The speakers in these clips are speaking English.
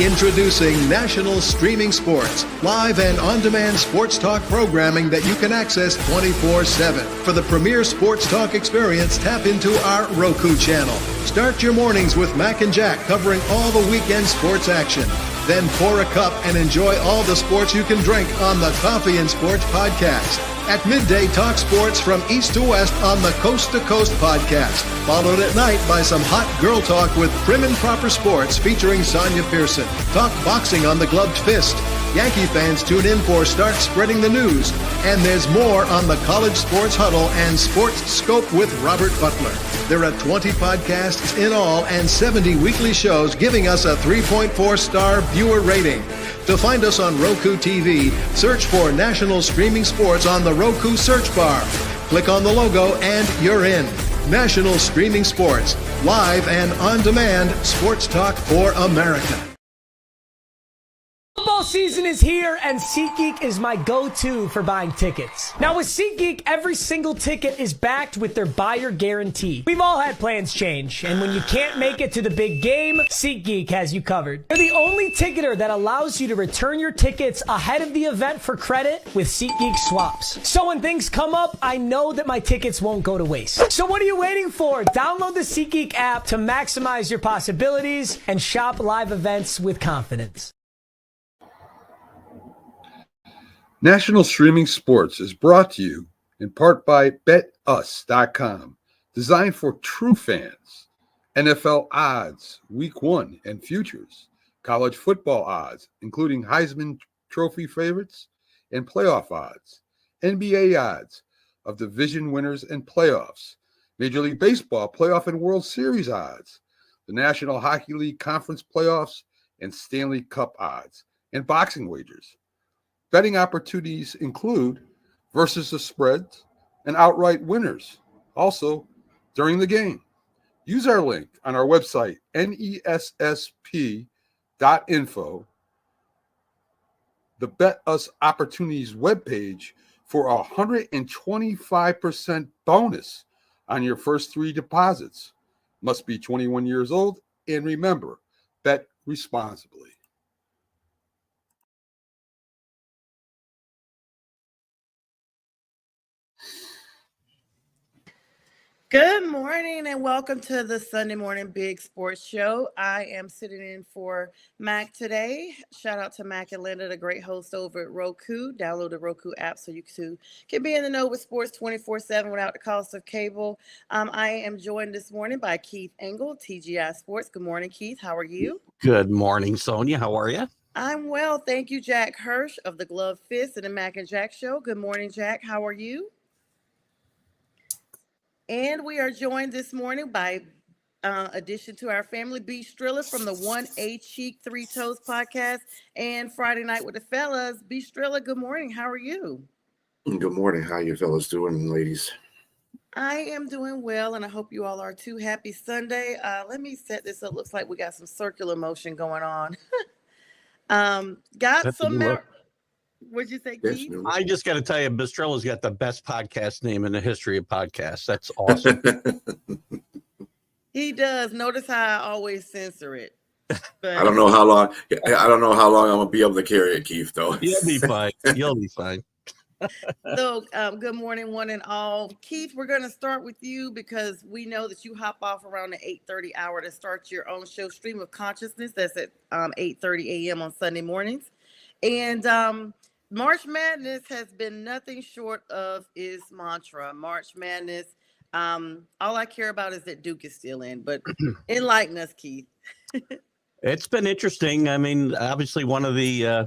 Introducing National Streaming Sports, live and on-demand sports talk programming that you can access 24/7. For the premier sports talk experience, tap into our Roku channel. Start your mornings with Mac and Jack covering all the weekend sports action. Then pour a cup and enjoy all the sports you can drink on the Coffee and Sports podcast. At midday, talk sports from east to west on the Coast to Coast podcast. Followed at night by some hot girl talk with Prim and Proper Sports featuring SONJA Pearson. Talk boxing on the Gloved Fist. Yankee fans tune in for Start Spreading the News. And there's more on the College Sports Huddle and Sports Scope with Robert Butler. There are 20 podcasts in all and 70 weekly shows giving us a 3.4-star viewer rating. To find us on Roku TV, search for National Streaming Sports on the Roku search bar. Click on the logo and you're in. National Streaming Sports, live and on-demand sports talk for America. Football season is here, and SeatGeek is my go-to for buying tickets. Now, with SeatGeek, every single ticket is backed with their buyer guarantee. We've all had plans change, and when you can't make it to the big game, SeatGeek has you covered. They're the only ticketer that allows you to return your tickets ahead of the event for credit with SeatGeek swaps. So when things come up, I know that my tickets won't go to waste. So what are you waiting for? Download the SeatGeek app to maximize your possibilities and shop live events with confidence. National Streaming Sports is brought to you in part by BetUs.com, designed for true fans. NFL odds, Week 1 and futures, college football odds, including Heisman Trophy favorites and playoff odds, NBA odds of division winners and playoffs, Major League Baseball playoff and World Series odds, the National Hockey League Conference playoffs and Stanley Cup odds, and boxing wagers. Betting opportunities include versus the spreads and outright winners, also during the game. Use our link on our website, nessp.info, the Bet Us Opportunities webpage, for a 125% bonus on your first 3 deposits. Must be 21 years old, and remember, bet responsibly. Good morning and welcome to the Sunday Morning Big Sports Show. I am sitting in for Mac today. Shout out to Mac and Linda, the great host over at Roku. Download the Roku app so you too can be in the know with sports 24/7 without the cost of cable. I am joined this morning by Keith Engel, TGI Sports. Good morning, Keith. How are you? Good morning, Sonia. How are you? I'm well. Thank you, Jack Hirsch of the Glove Fist and the Mac and Jack Show. Good morning, Jack. How are you? And we are joined this morning by addition to our family, BSTRILLA from the 1A Cheek 3 Toes podcast and Friday Night with the Fellas. BSTRILLA, good morning. How are you? Good morning. How you fellas doing, ladies? I am doing well, and I hope you all are too. Happy Sunday. Let me set this up. Looks like we got some circular motion going on. Got some... What'd you say, Keith? I just got to tell you, BSTRILLA's got the best podcast name in the history of podcasts. That's awesome. He does. Notice how I always censor it. But I don't know how long. I don't know how long I'm gonna be able to carry it, Keith. Though you'll be fine. You'll be fine. So, good morning, one and all. Keith, we're going to start with you because we know that you hop off around the 8:30 hour to start your own show, Stream of Consciousness. That's at 8:30 a.m. on Sunday mornings, and March Madness has been nothing short of his mantra. March Madness. All I care about is that Duke is still in, but enlighten us, Keith. It's been interesting. I mean, obviously one of the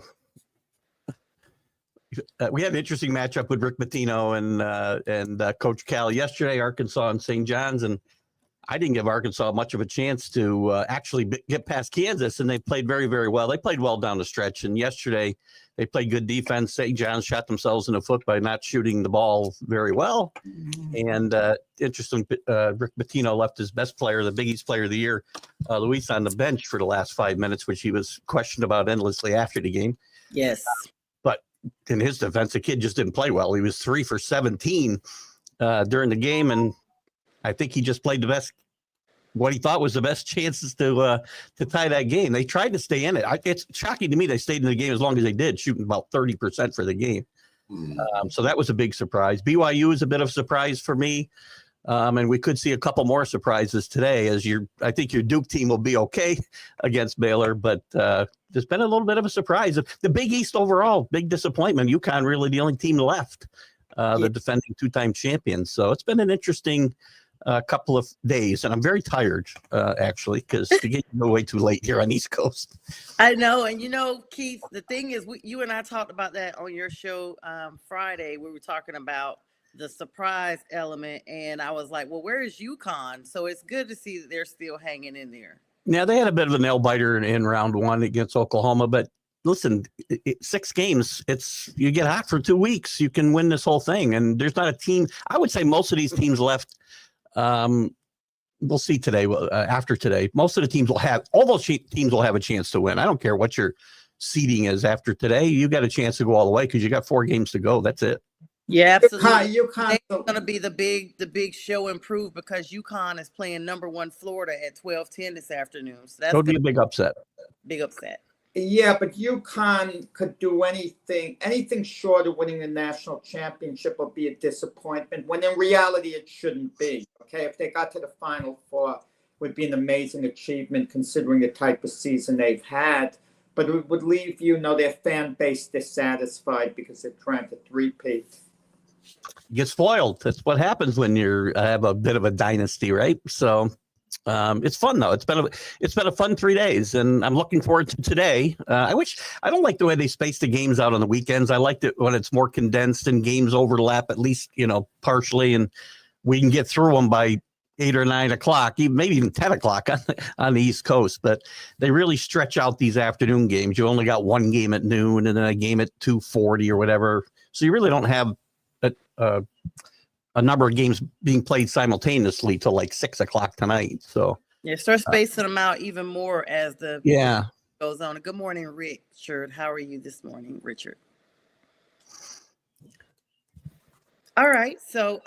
we had an interesting matchup with Rick Pitino and Coach Cal yesterday, Arkansas and St. John's, and I didn't give Arkansas much of a chance to actually get past Kansas, and they played very, very well. They played well down the stretch, and yesterday they played good defense. St. John's shot themselves in the foot by not shooting the ball very well. And interesting, Rick Pitino left his best player, the Big East Player of the Year, Luis, on the bench for the last 5 minutes, which he was questioned about endlessly after the game. Yes. But in his defense, the kid just didn't play well. He was 3 for 17 during the game, and I think he just played the best what he thought was the best chances to tie that game. They tried to stay in it. It's shocking to me they stayed in the game as long as they did, shooting about 30% for the game. So that was a big surprise. BYU is a bit of a surprise for me. And we could see a couple more surprises today I think your Duke team will be okay against Baylor, but there's been a little bit of a surprise. The Big East overall, big disappointment. UConn really the only team left, the defending 2-time champions. So it's been an interesting couple of days, and I'm very tired, actually, because to get way too late here on East Coast. I know. And, Keith, the thing is, you and I talked about that on your show Friday. We were talking about the surprise element, and I was like, well, where is UConn? So it's good to see that they're still hanging in there. Yeah, they had a bit of a nail biter in round 1 against Oklahoma, but listen, 6 games, you get hot for 2 weeks, you can win this whole thing. And there's not a team, I would say most of these teams left, we'll see today, after today, most of the teams all those teams will have a chance to win. I don't care what your seeding is after today, you got a chance to go all the way because you got 4 games to go. That's it. Yeah, absolutely. UConn It's going to be the big show and prove, because UConn is playing number 1 Florida at 12:10 this afternoon. So that's would be a big upset. Big upset. Yeah, but UConn could do anything short of winning the national championship would be a disappointment, when in reality it shouldn't be. Okay, if they got to the Final Four, it would be an amazing achievement considering the type of season they've had. But it would leave their fan base dissatisfied because they're trying to three-peat. Get spoiled. That's what happens when you have a bit of a dynasty, right? So it's fun though. It's been a fun 3 days, and I'm looking forward to today. I don't like the way they space the games out on the weekends. I liked it when it's more condensed and games overlap at least partially, and we can get through them by 8 or 9 o'clock, maybe even 10 o'clock on the East Coast. But they really stretch out these afternoon games. You only got 1 game at noon and then a game at 2:40 or whatever. So you really don't have a number of games being played simultaneously till like 6 o'clock tonight. So start spacing them out even more as the goes on. Good morning, Richard. How are you this morning, Richard? All right, so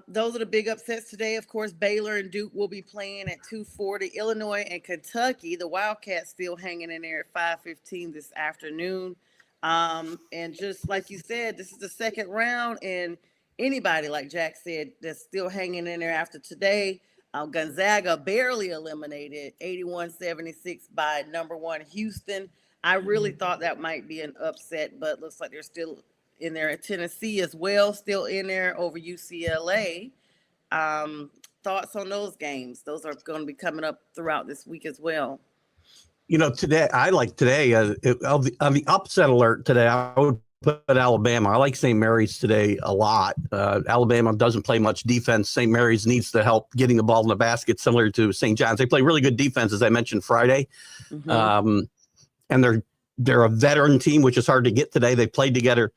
those are the big upsets today. Of course, Baylor and Duke will be playing at 2:40. Illinois and Kentucky, the Wildcats still hanging in there at 5:15 this afternoon. And just like you said, this is the second round, and anybody, like Jack said, that's still hanging in there after today. Gonzaga barely eliminated 81-76 by number 1 Houston. I really thought that might be an upset, but looks like they're still in there. At Tennessee as well, still in there over UCLA. Thoughts on those games? Those are going to be coming up throughout this week as well. Today, on the upset alert today, I would put Alabama. I like St. Mary's today a lot. Alabama doesn't play much defense. St. Mary's needs the help getting the ball in the basket, similar to St. John's. They play really good defense, as I mentioned Friday. And they're a veteran team, which is hard to get today. They played together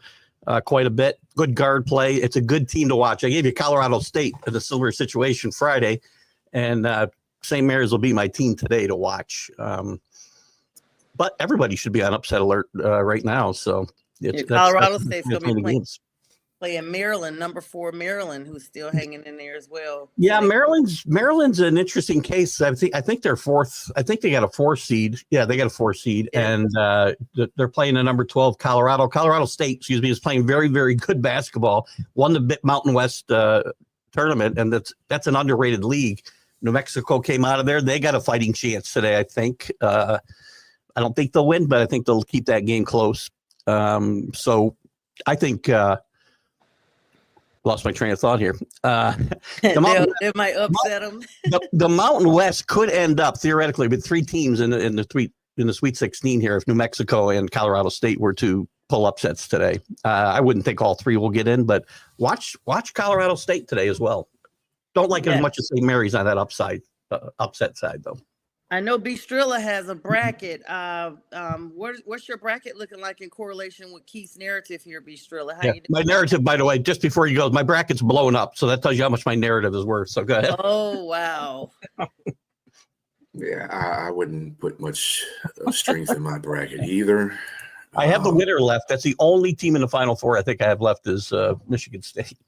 quite a bit. Good guard play. It's a good team to watch. I gave you Colorado State in a similar situation Friday, and St. Mary's will be my team today to watch. But everybody should be on upset alert right now. So Colorado State's going to be playing Maryland, number 4 Maryland, who's still hanging in there as well. Yeah, Maryland's an interesting case. I think they're 4th. I think they got a 4 seed. Yeah, they got a 4 seed, and they're playing a number 12 Colorado. Colorado State, is playing very, very good basketball. Won the Mountain West tournament, and that's an underrated league. New Mexico came out of there. They got a fighting chance today, I think. I don't think they'll win, but I think they'll keep that game close. So I think lost my train of thought here. It might upset them. The Mountain West could end up theoretically with 3 teams in the Sweet 16 here if New Mexico and Colorado State were to pull upsets today. I wouldn't think all 3 will get in, but watch Colorado State today as well. Don't like it as much as St. Mary's on that upset side though. I know BSTRILLA has a bracket. What's your bracket looking like in correlation with Keith's narrative here, BSTRILLA? How you doing? My narrative, by the way, just before you go, my bracket's blowing up, so that tells you how much my narrative is worth. So go ahead. Oh, wow. Yeah, I wouldn't put much strength in my bracket either. I have the winner left. That's the only team in the Final Four I think I have left is Michigan State.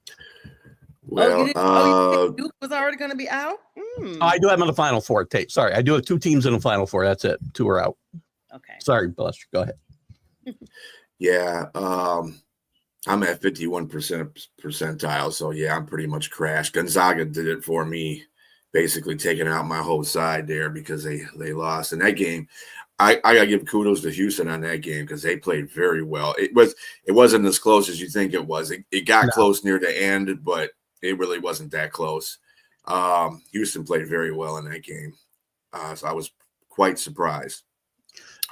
Well, you Duke was already going to be out? I do have him in the Final Four. Sorry, I do have 2 teams in the Final Four. That's it. 2 are out. Okay. Sorry, Buster. Go ahead. yeah, I'm at 51% percentile, so yeah, I'm pretty much crashed. Gonzaga did it for me, basically taking out my whole side there because they lost in that game. I gotta give kudos to Houston on that game because they played very well. It wasn't as close as you think it was. It got close near the end, but it really wasn't that close. Houston played very well in that game, so I was quite surprised.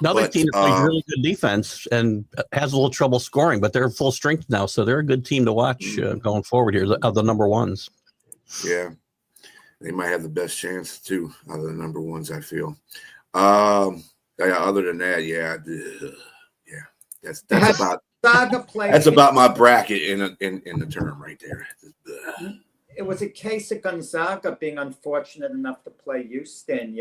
Another team that plays really good defense and has a little trouble scoring, but they're full strength now, so they're a good team to watch going forward here, of the number ones. Yeah, they might have the best chance too out of the number ones, I feel. Other than that, that's about my bracket in the term right there. It was a case of Gonzaga being unfortunate enough to play Houston,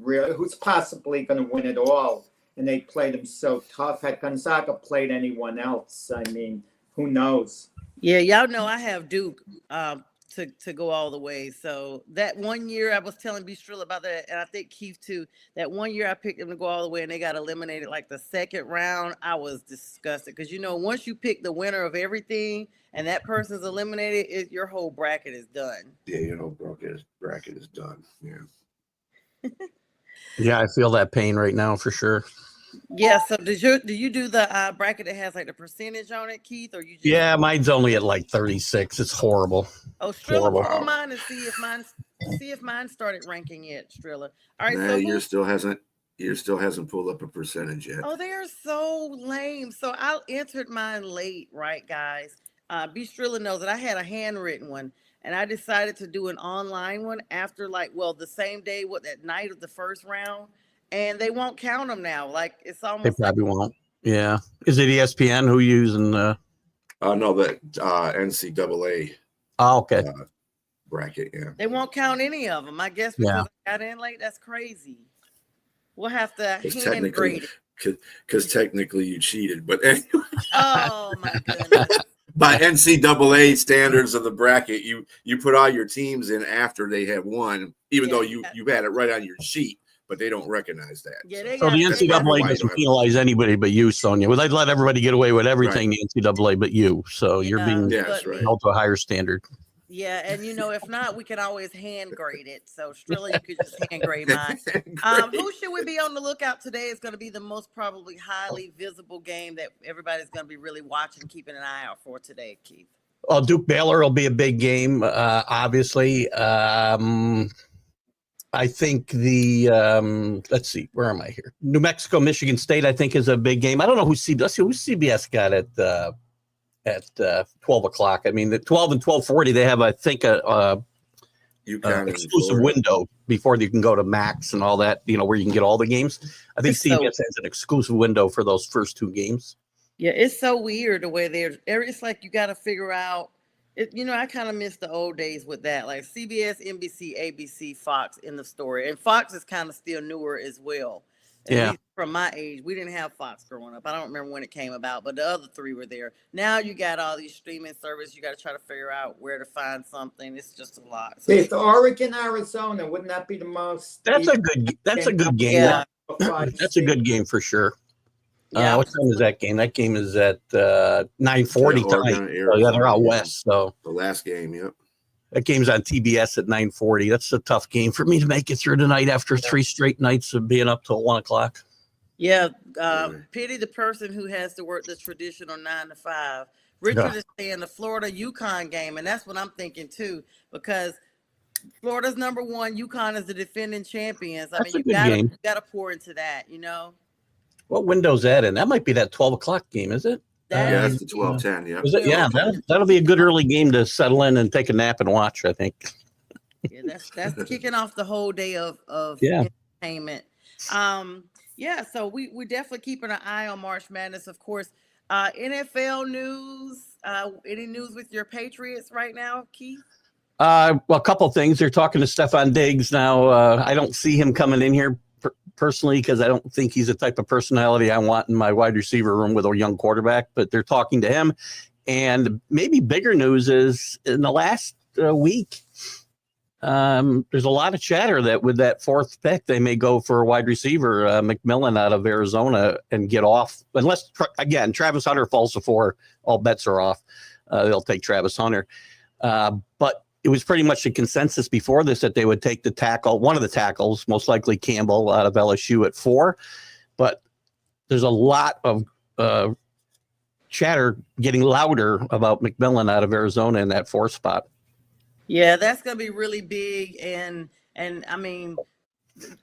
really, who's possibly going to win it all. And they played them so tough. Had Gonzaga played anyone else, I mean, who knows? Yeah, y'all know I have Duke to go all the way. So that one year I was telling BSTRILLA about that, and I think Keith too, that one year I picked them to go all the way and they got eliminated like the second round. I was disgusted because, once you pick the winner of everything and that person's eliminated, your whole bracket is done. Yeah, your whole bracket is done. Yeah. Yeah, I feel that pain right now for sure. Yeah. So do you do the bracket that has like the percentage on it, Keith, or you? Just... Yeah, mine's only at like 36. It's horrible. Oh, Strilla, pull mine and see if mine started ranking yet, Strilla. All right. So yours still hasn't pulled up a percentage yet. Oh, they are so lame. So I entered mine late, right, guys? BSTRILLA knows that I had a handwritten one, and I decided to do an online one after the same day, that night of the first round. And they won't count them now. Like it's almost. They probably won't. Yeah. Is it ESPN who using? No, the NCAA. Oh, okay. Bracket. Yeah. They won't count any of them. I guess because I got in late. That's crazy. We'll have to hand grade it. Because technically you cheated, but anyway. Oh my goodness. By NCAA standards of the bracket, you put all your teams in after they have won, even though you had it right on your sheet. But they don't recognize that. Yeah, so the NCAA doesn't penalize anybody but you, Sonia. Well, they'd let everybody get away with everything, right. The NCAA but you. So you're being held to a higher standard. Yeah, and if not, we can always hand grade it. So Strilla, you could just hand grade mine. Who should we be on the lookout today? Is going to be the most probably highly visible game that everybody's going to be really watching, keeping an eye out for today, Keith. Well, Duke Baylor will be a big game, obviously. I think let's see, where am I here? New Mexico, Michigan State, I think is a big game. I don't know who CBS got at 12 o'clock. I mean, the 12 and 12:40, they have, I think, a exclusive window before you can go to Max and all that, where you can get all the games. I think CBS has an exclusive window for those first 2 games. Yeah, it's so weird the way it's like you got to figure out. I kind of miss the old days with that, like CBS, NBC, ABC, Fox in the story. And Fox is kind of still newer as well. At least from my age, we didn't have Fox growing up. I don't remember when it came about, but the other 3 were there. Now you got all these streaming services. You got to try to figure out where to find something. It's just a lot. So, it's Oregon, Arizona. Wouldn't that be the most? That's a good game. Yeah. That's a good game for sure. Yeah. What time is that game? That game is at 9:40 tonight. They're out west. So the last game, yep. That game's on TBS at 9:40. That's a tough game for me to make it through tonight after 3 straight nights of being up till 1 o'clock. Yeah. Pity the person who has to work the traditional 9 to 5. Richard is saying the Florida UConn game, and that's what I'm thinking too, because Florida's number 1. UConn is the defending champions. I mean, you gotta pour into that, What window's that in? That might be that 12 o'clock game, is it? That's the 12:10. Yeah. Yeah, that'll be a good early game to settle in and take a nap and watch, I think. Yeah, that's kicking off the whole day of entertainment. So we definitely keeping an eye on March Madness, of course. NFL news. Any news with your Patriots right now, Keith? Well, a couple things. They're talking to Stephon Diggs now. I don't see him coming in here personally, because I don't think he's the type of personality I want in my wide receiver room with a young quarterback, but they're talking to him. And maybe bigger news is in the last week, there's a lot of chatter that with that fourth pick, they may go for a wide receiver, McMillan out of Arizona, and get off. Unless, again, Travis Hunter falls to 4, all bets are off. They'll take Travis Hunter. But it was pretty much the consensus before this that they would take the tackle, one of the tackles, most likely Campbell out of LSU at 4. But there's a lot of chatter getting louder about McMillan out of Arizona in that 4th spot. Yeah, that's gonna be really big, and I mean,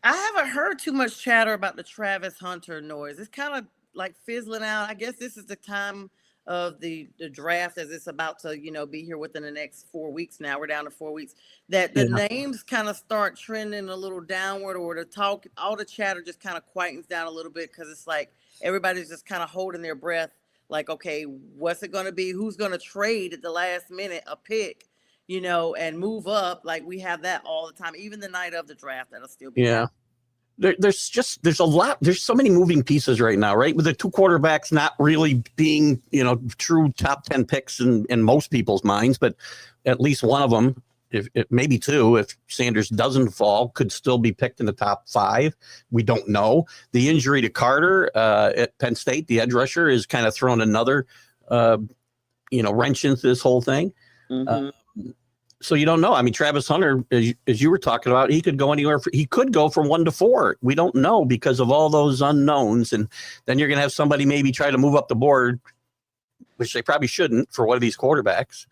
I haven't heard too much chatter about the Travis Hunter noise. It's kind of like fizzling out. I guess this is the time of the draft, as it's about to be here within the next 4 weeks. Now we're down to 4 weeks. That the names kind of start trending a little downward, or the talk, all the chatter just kind of quietens down a little bit, because it's like everybody's just kind of holding their breath. Like, okay, what's it going to be? Who's going to trade at the last minute a pick? And move up. Like, we have that all the time, even the night of the draft. That'll still be There's a lot. There's so many moving pieces right now, right? With the 2 quarterbacks not really being, true top 10 picks in most people's minds, but at least one of them, if maybe 2, if Sanders doesn't fall, could still be picked in the top 5. We don't know. The injury to Carter at Penn State, the edge rusher, is kind of thrown another, wrench into this whole thing. Mm-hmm. So you don't know. I mean, Travis Hunter, as you were talking about, he could go anywhere. He could go from 1 to 4. We don't know because of all those unknowns. And then you're going to have somebody maybe try to move up the board, which they probably shouldn't for one of these quarterbacks.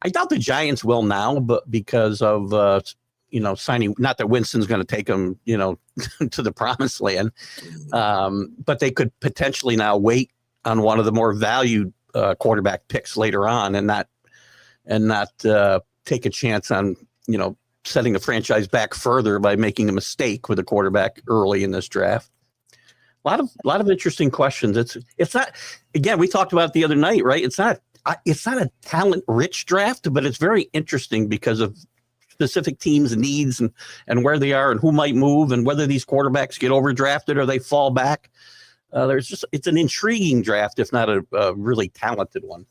I doubt the Giants will now, but because of, signing, not that Winston's going to take them, to the promised land. But they could potentially now wait on one of the more valued quarterback picks later on and not take a chance on, setting the franchise back further by making a mistake with a quarterback early in this draft. A lot of interesting questions. It's not, again, we talked about it the other night, right? It's not a talent rich draft, but it's very interesting because of specific teams' needs and where they are and who might move and whether these quarterbacks get overdrafted or they fall back. It's an intriguing draft, if not a really talented one.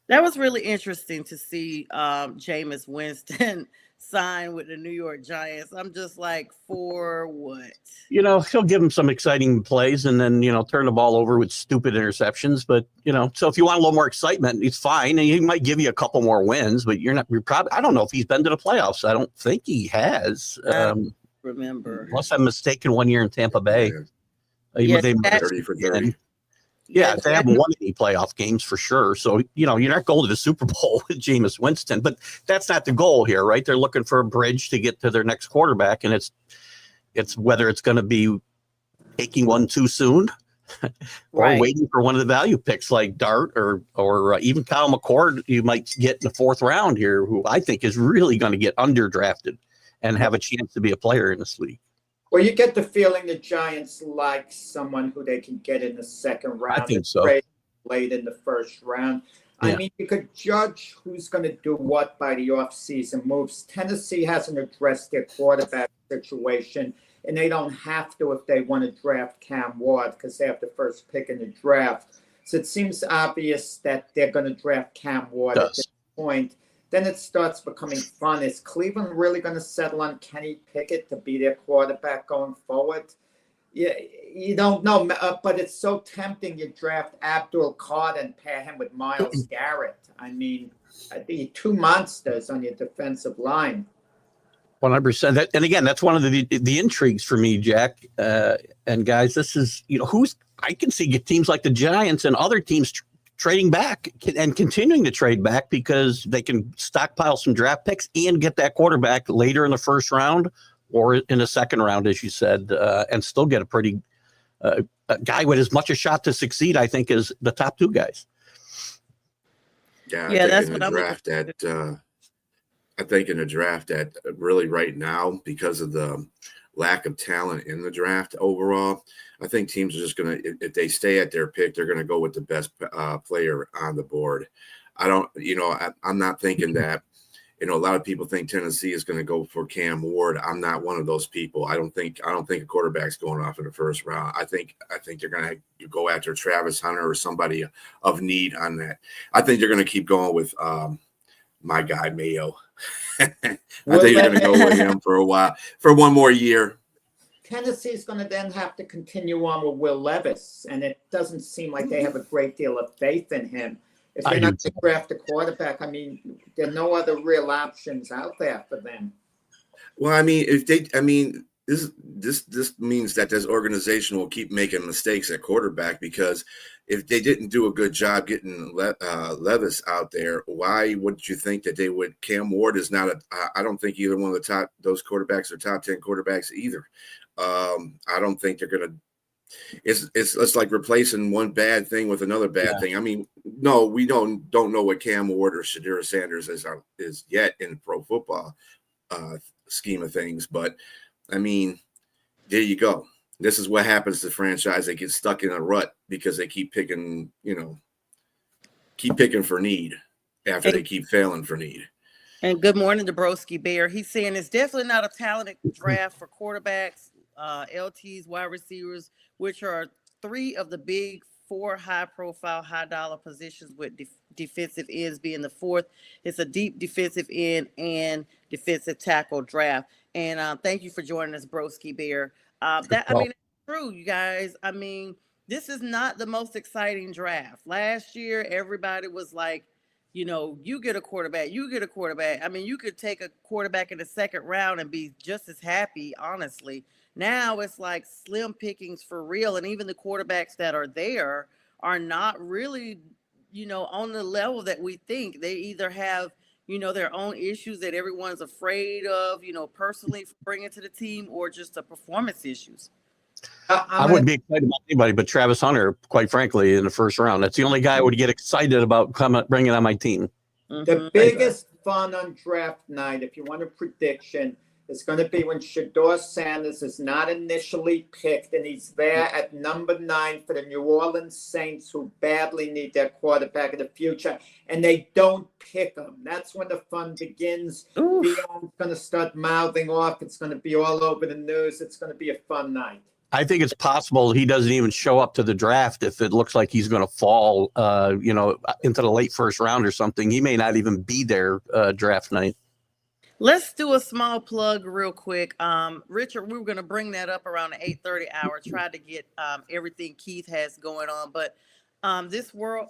That was really interesting to see Jameis Winston sign with the New York Giants. I'm just like, for what? He'll give him some exciting plays and then, turn the ball over with stupid interceptions. But, so if you want a little more excitement, it's fine. And he might give you a couple more wins, but you're probably, I don't know if he's been to the playoffs. I don't think he has. Remember. Unless I'm mistaken, 1 year in Tampa Bay. Yes, they 30 for 30. Yeah, they haven't won any playoff games for sure. So, you're not going to the Super Bowl with Jameis Winston, but that's not the goal here, right? They're looking for a bridge to get to their next quarterback, and it's whether it's going to be taking one too soon or waiting for one of the value picks like Dart or even Kyle McCord you might get in the 4th round here, who I think is really going to get underdrafted and have a chance to be a player in this league. Well, you get the feeling the Giants like someone who they can get in the 2nd round. I think so. Late in the 1st round. Yeah. I mean, you could judge who's going to do what by the offseason moves. Tennessee hasn't addressed their quarterback situation, and they don't have to if they want to draft Cam Ward because they have the 1st pick in the draft. So it seems obvious that they're going to draft Cam Ward at this point. Then it starts becoming fun. Is Cleveland really going to settle on Kenny Pickett to be their quarterback going forward? Yeah, you don't know, but it's so tempting. You draft Abdul Carter and pair him with Myles Garrett. I mean, the 2 monsters on your defensive line. 100%. And again, that's one of the intrigues for me, Jack. And guys, this is, I can see teams like the Giants and other teams trading back and continuing to trade back because they can stockpile some draft picks and get that quarterback later in the 1st round or in the 2nd round, as you said, and still get a pretty a guy with as much a shot to succeed, I think, as the top 2 guys. Yeah, that's what I'm looking at. I think in the draft that really right now, because of the lack of talent in the draft overall, I think teams are just going to, if they stay at their pick, they're going to go with the best player on the board. I'm not thinking that, a lot of people think Tennessee is going to go for Cam Ward. I'm not one of those people. I don't think a quarterback's going off in the 1st round. I think they're going to go after Travis Hunter or somebody of need on that. I think they're going to keep going with my guy Mayo. I think they're going to go with him for a while, for one more year. Tennessee's going to then have to continue on with Will Levis, and it doesn't seem like they have a great deal of faith in him. If they're not going to draft a quarterback, I mean, there are no other real options out there for them. Well, I mean, this means that this organization will keep making mistakes at quarterback, because if they didn't do a good job getting Levis out there, why would you think that they would? Cam Ward is not I don't think either one of those quarterbacks are top 10 quarterbacks either. I don't think they're going to. It's like replacing one bad thing with another bad thing. I mean, no, we don't know what Cam Ward or Shedeur Sanders is yet in pro football scheme of things, but I mean, there you go. This is what happens to franchise. They get stuck in a rut because they keep picking for need after they keep failing for need. And good morning, Dabrowski Bear. He's saying it's definitely not a talented draft for quarterbacks, LTs, wide receivers, which are three of the big four high-profile, high-dollar positions, with defensive ends being the fourth. It's a deep defensive end and defensive tackle draft. And thank you for joining us, Broski Bear. I mean, it's true, you guys. I mean, this is not the most exciting draft. Last year, everybody was like, you know, you get a quarterback. I mean, you could take a quarterback in the second round and be just as happy, honestly. Now it's like slim pickings for real. And even the quarterbacks that are there are not really, you know, on the level that we think. They either have, you know, their own issues that everyone's afraid of, you know, personally bringing to the team, or just the performance issues. I wouldn't be excited about anybody but Travis Hunter, quite frankly, in the first round. That's the only guy I would get excited about bringing on my team. The biggest fun on draft night, if you want a prediction, is going to be when Shedeur Sanders is not initially picked, and he's there at number 9 for the New Orleans Saints, who badly need their quarterback in the future, and they don't pick him. That's when the fun begins. Dion's going to start mouthing off. It's going to be all over the news. It's going to be a fun night. I think it's possible he doesn't even show up to the draft if it looks like he's going to fall, you know, into the late first round or something. He may not even be there draft night. Let's do a small plug real quick. Richard, we were going to bring that up around the 8:30 hour, try to get everything Keith has going on. But this world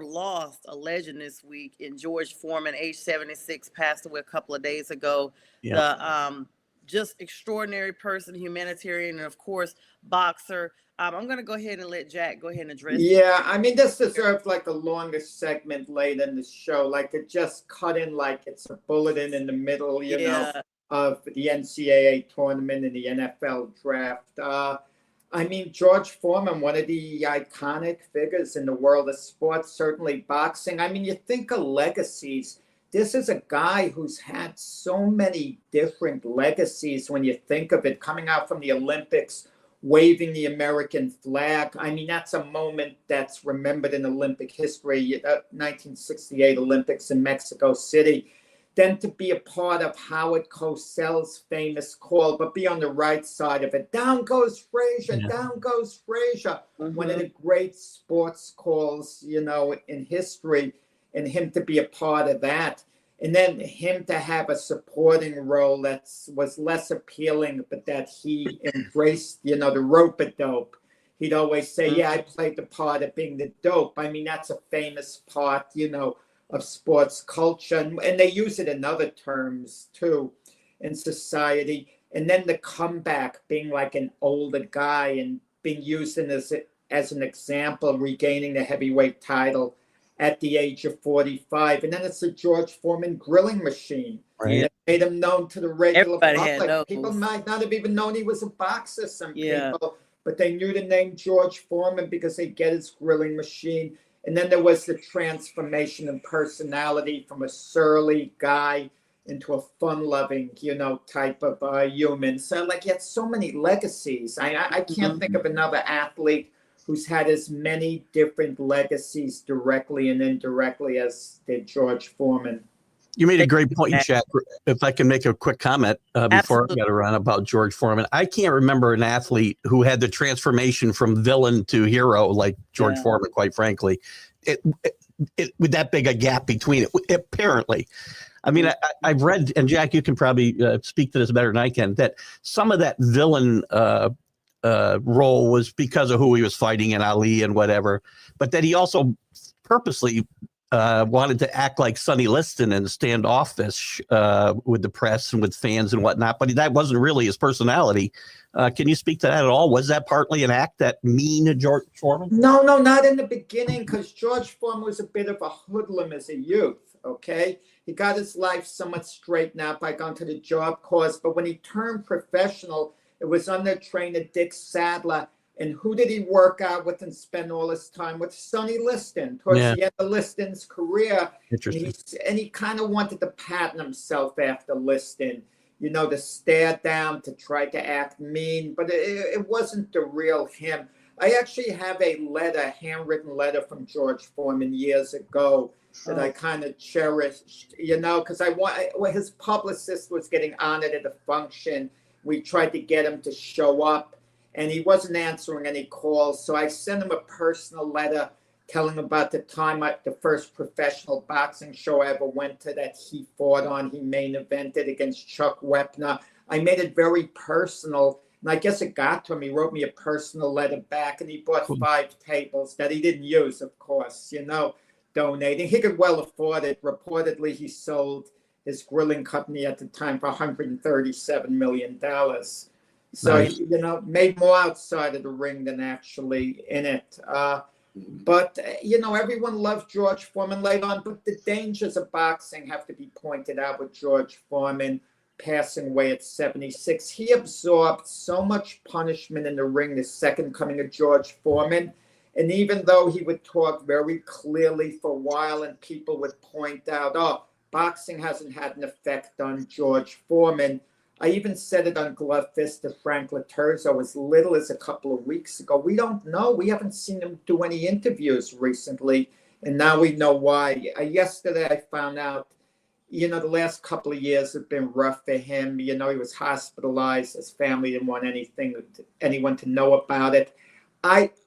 lost a legend this week in George Foreman, age 76, passed away a couple of days ago. Yeah. The just extraordinary person, humanitarian, and of course, boxer. I'm going to go ahead and let Jack go ahead and address it. Yeah, I mean, this deserved like a longer segment late in the show. Like, it just cut in like it's a bulletin in the middle, you know, of the NCAA tournament and the NFL draft. I mean, George Foreman, one of the iconic figures in the world of sports, certainly boxing. I mean, you think of legacies. This is a guy who's had so many different legacies when you think of it, coming out from the Olympics, waving the American flag. I mean, that's a moment that's remembered in Olympic history, 1968 Olympics in Mexico City. Then to be a part of Howard Cosell's famous call, but be on the right side of it. Down goes Frazier, down goes Frazier. One of the great sports calls, you know, in history, and him to be a part of that. And then him to have a supporting role that was less appealing, but that he embraced, you know, the rope-a-dope. He'd always say, yeah, I played the part of being the dope. I mean, that's a famous part, you know, of sports culture. And they use it in other terms, too, in society. And then the comeback, being like an older guy and being used as an example, regaining the heavyweight title at the age of 45. And then it's the George Foreman grilling machine. Right. That made him known to the regular public. People might not have even known he was a boxer, some people, but they knew the name George Foreman because they get his grilling machine. And then there was the transformation in personality from a surly guy into a fun-loving, you know, type of human. So, like, he had so many legacies. I can't think of another athlete who's had as many different legacies directly and indirectly as did George Foreman. You made a great point, Jack. If I can make a quick comment before I get around about George Foreman. I can't remember an athlete who had the transformation from villain to hero like George Foreman, quite frankly. with that big a gap between it, apparently. I mean, I've read, and Jack, you can probably speak to this better than I can, that some of that villain role was because of who he was fighting in Ali and whatever, but that he also purposely wanted to act like Sonny Liston and standoffish with the press and with fans and whatnot, but that wasn't really his personality. Can you speak to that at all? Was that partly an act, that mean to George Foreman? No, not in the beginning, because George Foreman was a bit of a hoodlum as a youth, okay? He got his life somewhat straightened out by going to the job course, but when he turned professional, it was under trainer Dick Sadler. And who did he work out with and spend all his time with? Sonny Liston, towards the end of Liston's career. Interesting. And he kind of wanted to pattern himself after Liston, you know, to stare down, to try to act mean, but it wasn't the real him. I actually have a handwritten letter from George Foreman years ago that I kind of cherished, you know, because his publicist was getting honored at a function. We tried to get him to show up, and he wasn't answering any calls. So I sent him a personal letter telling him about the time the first professional boxing show I ever went to that he fought on. He main evented against Chuck Wepner. I made it very personal, and I guess it got to him. He wrote me a personal letter back, and he bought 5 tables that he didn't use, of course, you know, donating. He could well afford it. Reportedly, he sold his grilling company at the time for $137 million. So, Nice. you know, made more outside of the ring than actually in it. But, you know, everyone loved George Foreman later on, but the dangers of boxing have to be pointed out with George Foreman passing away at 76. He absorbed so much punishment in the ring, the second coming of George Foreman. And even though he would talk very clearly for a while and people would point out, oh, boxing hasn't had an effect on George Foreman. I even said it on Glove Fist to Frank Laterzo as little as a couple of weeks ago. We don't know. We haven't seen him do any interviews recently, and now we know why. Yesterday I found out, you know, the last couple of years have been rough for him. You know, he was hospitalized. His family didn't want anyone to know about it.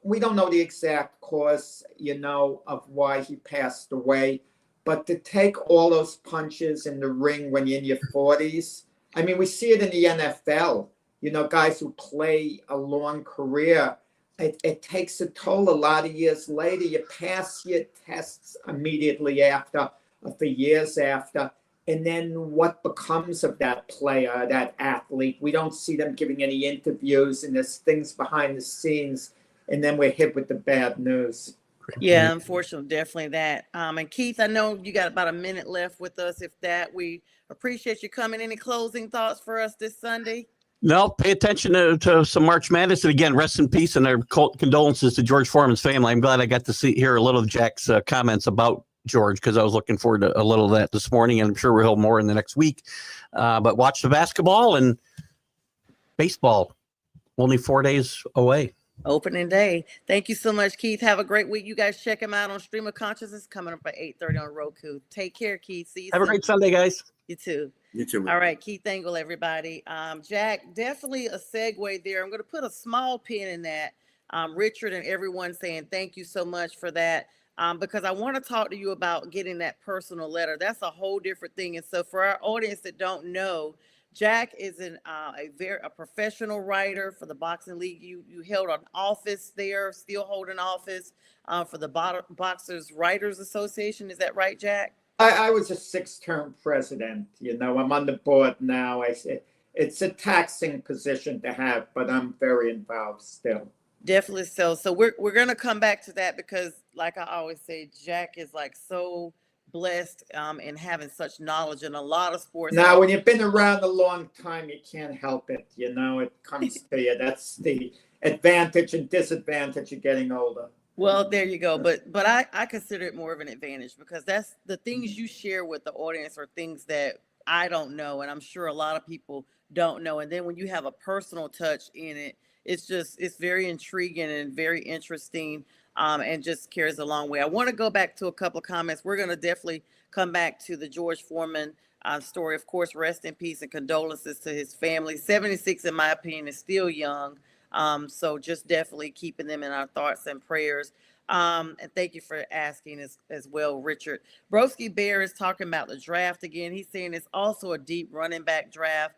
We don't know the exact cause, you know, of why he passed away, but to take all those punches in the ring when you're in your 40s, I mean, we see it in the NFL, you know, guys who play a long career. It takes a toll a lot of years later. You pass your tests immediately after, or for years after. And then what becomes of that player, that athlete? We don't see them giving any interviews, and there's things behind the scenes. And then we're hit with the bad news. Yeah, unfortunately, definitely that. And Keith, I know you got about a minute left with us. If that, we appreciate you coming. Any closing thoughts for us this Sunday? No, pay attention to some March Madness. And again, rest in peace and our condolences to George Foreman's family. I'm glad I got to hear a little of Jack's comments about George, because I was looking forward to a little of that this morning, and I'm sure we'll hear more in the next week. But watch the basketball and baseball. Only 4 days away. Opening day. Thank you so much, Keith. Have a great week. You guys check him out on Stream of Consciousness coming up at 8:30 on Roku. Take care, Keith. See you Have soon. a great Sunday, guys. You too. You too, man. All right, Keith Engel, everybody. Jack, definitely a segue there. I'm going to put a small pin in that. Richard and everyone saying thank you so much for that, because I want to talk to you about getting that personal letter. That's a whole different thing. And so for our audience that don't know, Jack is a professional writer for the Boxing League. You held an office there, still holding office for the Boxers Writers Association. Is that right, Jack? I was a 6-term president. You know, I'm on the board now. It's a taxing position to have, but I'm very involved still. Definitely so. So we're gonna come back to that, because, like I always say, Jack is like so blessed in having such knowledge in a lot of sports. Now, when you've been around a long time, you can't help it. You know, it comes to you. That's the advantage and disadvantage of getting older. Well, there you go. But I consider it more of an advantage, because that's the things you share with the audience are things that I don't know, and I'm sure a lot of people don't know. And then when you have a personal touch in it, it's very intriguing and very interesting, and just carries a long way. I want to go back to a couple of comments. We're going to definitely come back to the George Foreman story. Of course, rest in peace and condolences to his family. 76, in my opinion, is still young. So just definitely keeping them in our thoughts and prayers. And thank you for asking as well, Richard. Broski Bear is talking about the draft again. He's saying it's also a deep running back draft.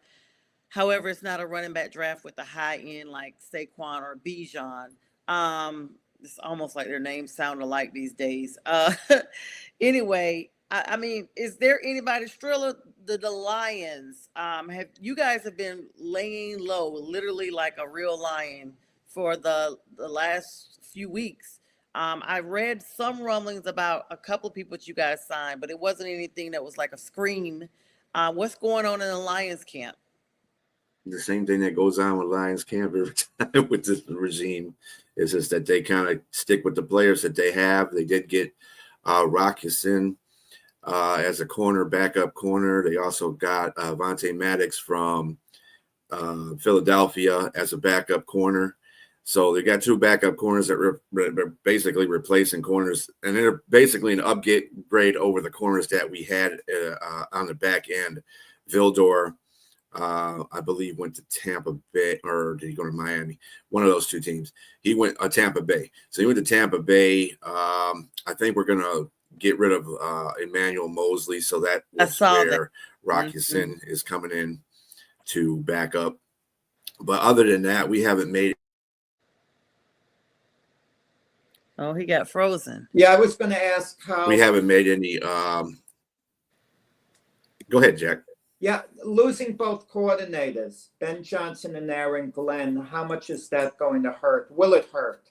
However, it's not a running back draft with the high end like Saquon or Bijan. It's almost like their names sound alike these days. Anyway, I mean, is there anybody, Strilla, the Lions? Have you guys have been laying low, literally like a real lion for the last few weeks? I read some rumblings about a couple of people that you guys signed, but it wasn't anything that was like a scream. What's going on in the Lions camp? The same thing that goes on with Lions camp every time with this regime is just that they kind of stick with the players that they have. They did get Rockison as a corner, backup corner. They also got Vontae Maddox from Philadelphia as a backup corner. So they got two backup corners that are basically replacing corners, and they're basically an upgrade over the corners that we had on the back end. Vildor, I believe, went to Tampa Bay, or did he go to Miami? One of those two teams. He went Tampa Bay. So he went to Tampa Bay. I think we're going to get rid of Emmanuel Mosley. So that's where Rockison is coming in to back up. But other than that, we haven't made. Oh, he got frozen. Yeah, I was going to ask how. We haven't made any. Go ahead, Jack. Yeah, losing both coordinators, Ben Johnson and Aaron Glenn, how much is that going to hurt? Will it hurt?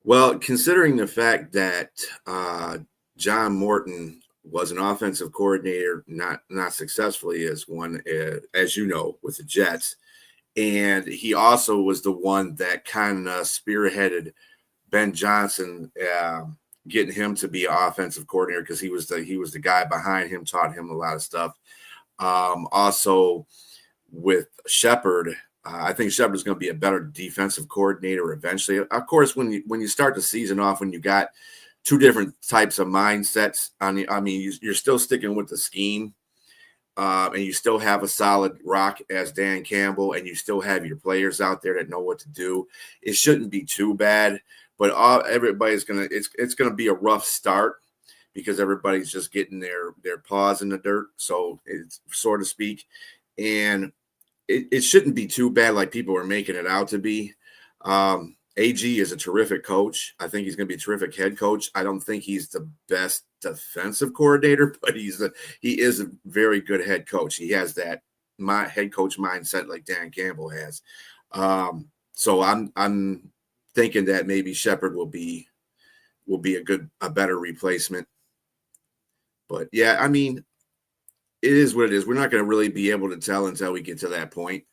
Well, considering the fact that John Morton was an offensive coordinator, not successfully as one, as you know, with the Jets, and he also was the one that kind of spearheaded Ben Johnson, getting him to be an offensive coordinator because he was the guy behind him, taught him a lot of stuff. Also with Shepard, I think Shepard's going to be a better defensive coordinator eventually. Of course, when you start the season off, when you got two different types of mindsets, you're still sticking with the scheme, and you still have a solid rock as Dan Campbell, and you still have your players out there that know what to do. It shouldn't be too bad. But everybody's it's gonna be a rough start because everybody's just getting their paws in the dirt, so it's so to speak, and it shouldn't be too bad like people are making it out to be. AG is a terrific coach. I think he's going to be a terrific head coach. I don't think he's the best defensive coordinator, but he is a very good head coach. He has that head coach mindset like Dan Campbell has. So I'm thinking that maybe Shepard will be a better replacement. But yeah, I mean, it is what it is. We're not going to really be able to tell until we get to that point.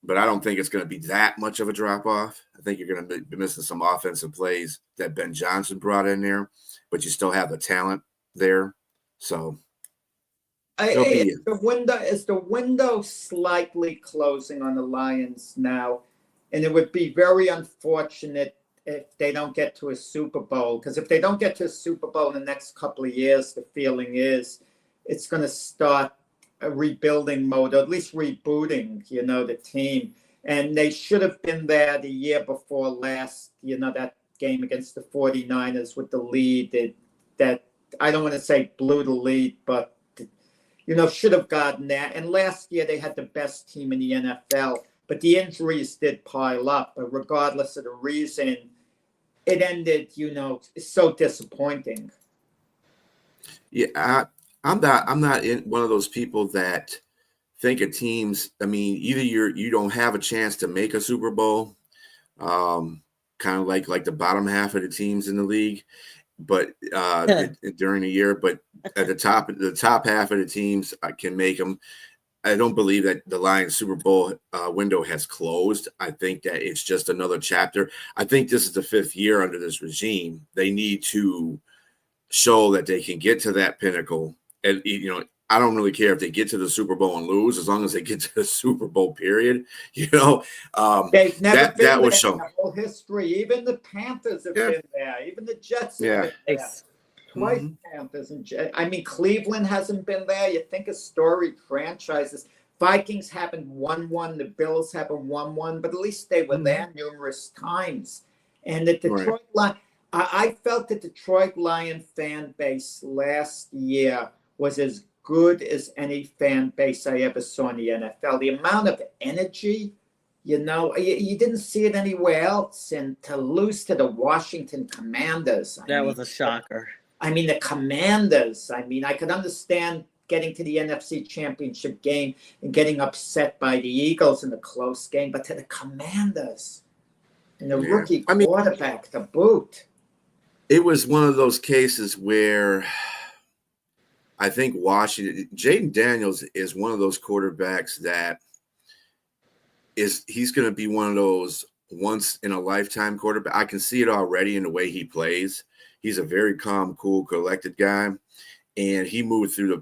But I don't think it's going to be that much of a drop off. I think you're going to be missing some offensive plays that Ben Johnson brought in there, but you still have the talent there. So is the window slightly closing on the Lions now? And it would be very unfortunate if they don't get to a Super Bowl, because if they don't get to a Super Bowl in the next couple of years, the feeling is it's going to start a rebuilding mode, or at least rebooting, the team. And they should have been there the year before last, that game against the 49ers with the lead that I don't want to say blew the lead, but, should have gotten that. And last year they had the best team in the NFL. But the injuries did pile up. But regardless of the reason, it ended, it's so disappointing. Yeah, I'm not in one of those people that think of teams. I mean, either you don't have a chance to make a Super Bowl, kind of like the bottom half of the teams in the league, but during the year. But at the top half of the teams can make them. I don't believe that the Lions Super Bowl window has closed. I think that it's just another chapter. I think this is the 5th year under this regime. They need to show that they can get to that pinnacle. And, I don't really care if they get to the Super Bowl and lose, as long as they get to the Super Bowl, period. They've never been that was there shown. in the whole history. Even the Panthers have been there. Even the Jets have been there. Twice Panthers and Jets. I mean, Cleveland hasn't been there. You think of storied franchises. Vikings haven't won one. The Bills haven't won one, but at least they were there numerous times. And the Detroit Lions, I felt the Detroit Lion fan base last year was as good as any fan base I ever saw in the NFL. The amount of energy, you didn't see it anywhere else. And to lose to the Washington Commanders. That was a shocker. I mean, the Commanders, I could understand getting to the NFC Championship game and getting upset by the Eagles in a close game, but to the Commanders and the rookie quarterback to boot. It was one of those cases where I think Washington, Jaden Daniels is one of those quarterbacks that he's going to be one of those once in a lifetime quarterback. I can see it already in the way he plays. He's a very calm, cool, collected guy. And he moved through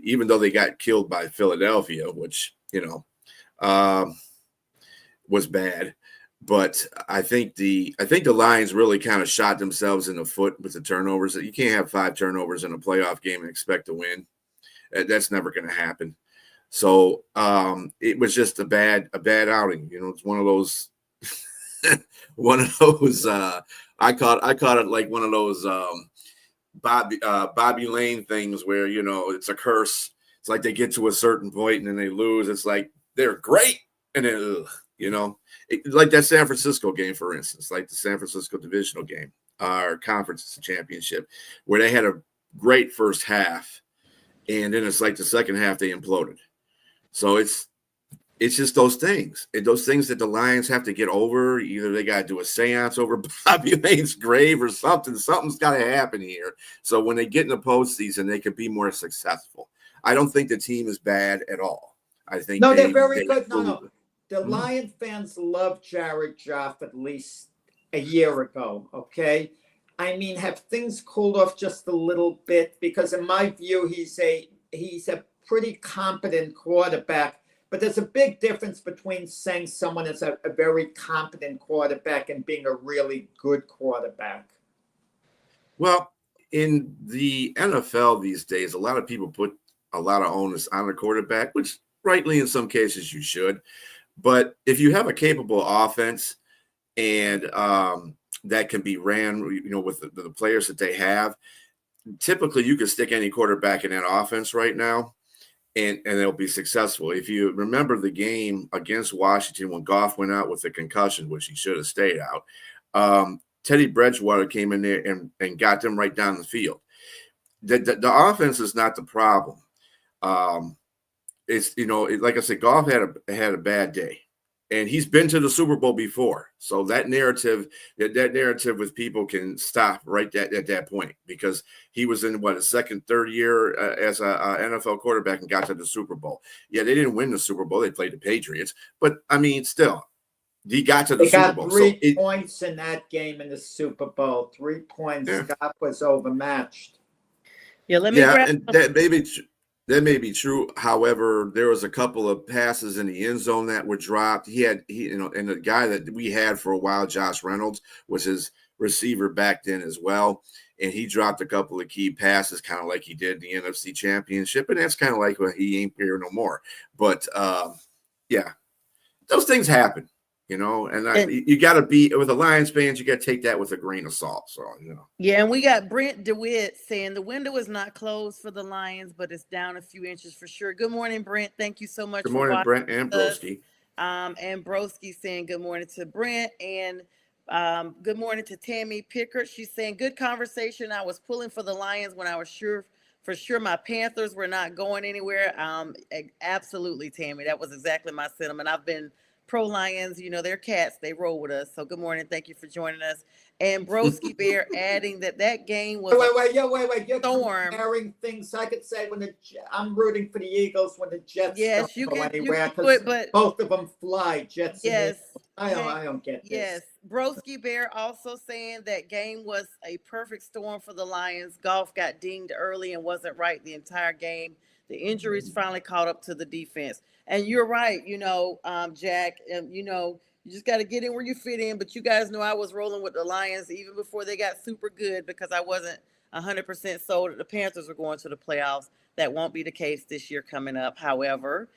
even though they got killed by Philadelphia, which, was bad. But I think the Lions really kind of shot themselves in the foot with the turnovers. You can't have 5 turnovers in a playoff game and expect to win. That's never going to happen. So it was just a bad outing. It's one of those I caught it like one of those Bobby Lane things where it's a curse. It's like they get to a certain point and then they lose. It's like they're great and then like that San Francisco game, for instance, like the San Francisco divisional game, our conference championship, where they had a great first half, and then it's like the second half they imploded. So it's just those things that the Lions have to get over. Either they got to do a seance over Bobby Lane's grave or something. Something's got to happen here. So when they get in the postseason, they can be more successful. I don't think the team is bad at all. I think they're very good. No. The Lion fans loved Jared Goff at least a year ago, okay? Have things cooled off just a little bit? Because in my view, he's a pretty competent quarterback. But there's a big difference between saying someone is a very competent quarterback and being a really good quarterback. Well, in the NFL these days, a lot of people put a lot of onus on the quarterback, which rightly in some cases you should. But if you have a capable offense and that can be ran, with the players that they have, typically you can stick any quarterback in that offense right now and they'll be successful. If you remember the game against Washington when Goff went out with a concussion, which he should have stayed out, Teddy Bridgewater came in there and got them right down the field. The offense is not the problem. It's like I said, Goff had a bad day, and he's been to the Super Bowl before. So that narrative with people can stop right at that point, because he was in his second, third year as a NFL quarterback and got to the Super Bowl. Yeah, they didn't win the Super Bowl; they played the Patriots, but still, he got to the Super Bowl. They got 3 points in that game in the Super Bowl. 3 points. Yeah. Scott was overmatched. Yeah, that may be true. However, there was a couple of passes in the end zone that were dropped. And the guy that we had for a while, Josh Reynolds, was his receiver back then as well. And he dropped a couple of key passes, kind of like he did the NFC Championship. And that's kind of like, well, he ain't here no more. But yeah, those things happen. You got to be with the Lions fans. You got to take that with a grain of salt. So, Yeah, and we got Brent DeWitt saying the window is not closed for the Lions, but it's down a few inches for sure. Good morning, Brent. Thank you so much. Good morning, Brent and Broski. And Broski saying good morning to Brent, and good morning to Tammy Pickard. She's saying good conversation. I was pulling for the Lions when I was sure my Panthers were not going anywhere. Absolutely, Tammy. That was exactly my sentiment. I've been pro Lions, they're cats. They roll with us. So good morning. Thank you for joining us. And Broski Bear adding that game was wait. You're storm. Comparing things. I could say I'm rooting for the Eagles when the Jets don't go anywhere, but both of them fly. Jets. Yes. I don't get this. Yes. Broski Bear also saying that game was a perfect storm for the Lions. Goff got dinged early and wasn't right the entire game. The injuries finally caught up to the defense. And you're right, Jack, and you just got to get in where you fit in. But you guys know I was rolling with the Lions even before they got super good, because I wasn't 100% sold that the Panthers were going to the playoffs. That won't be the case this year coming up, however.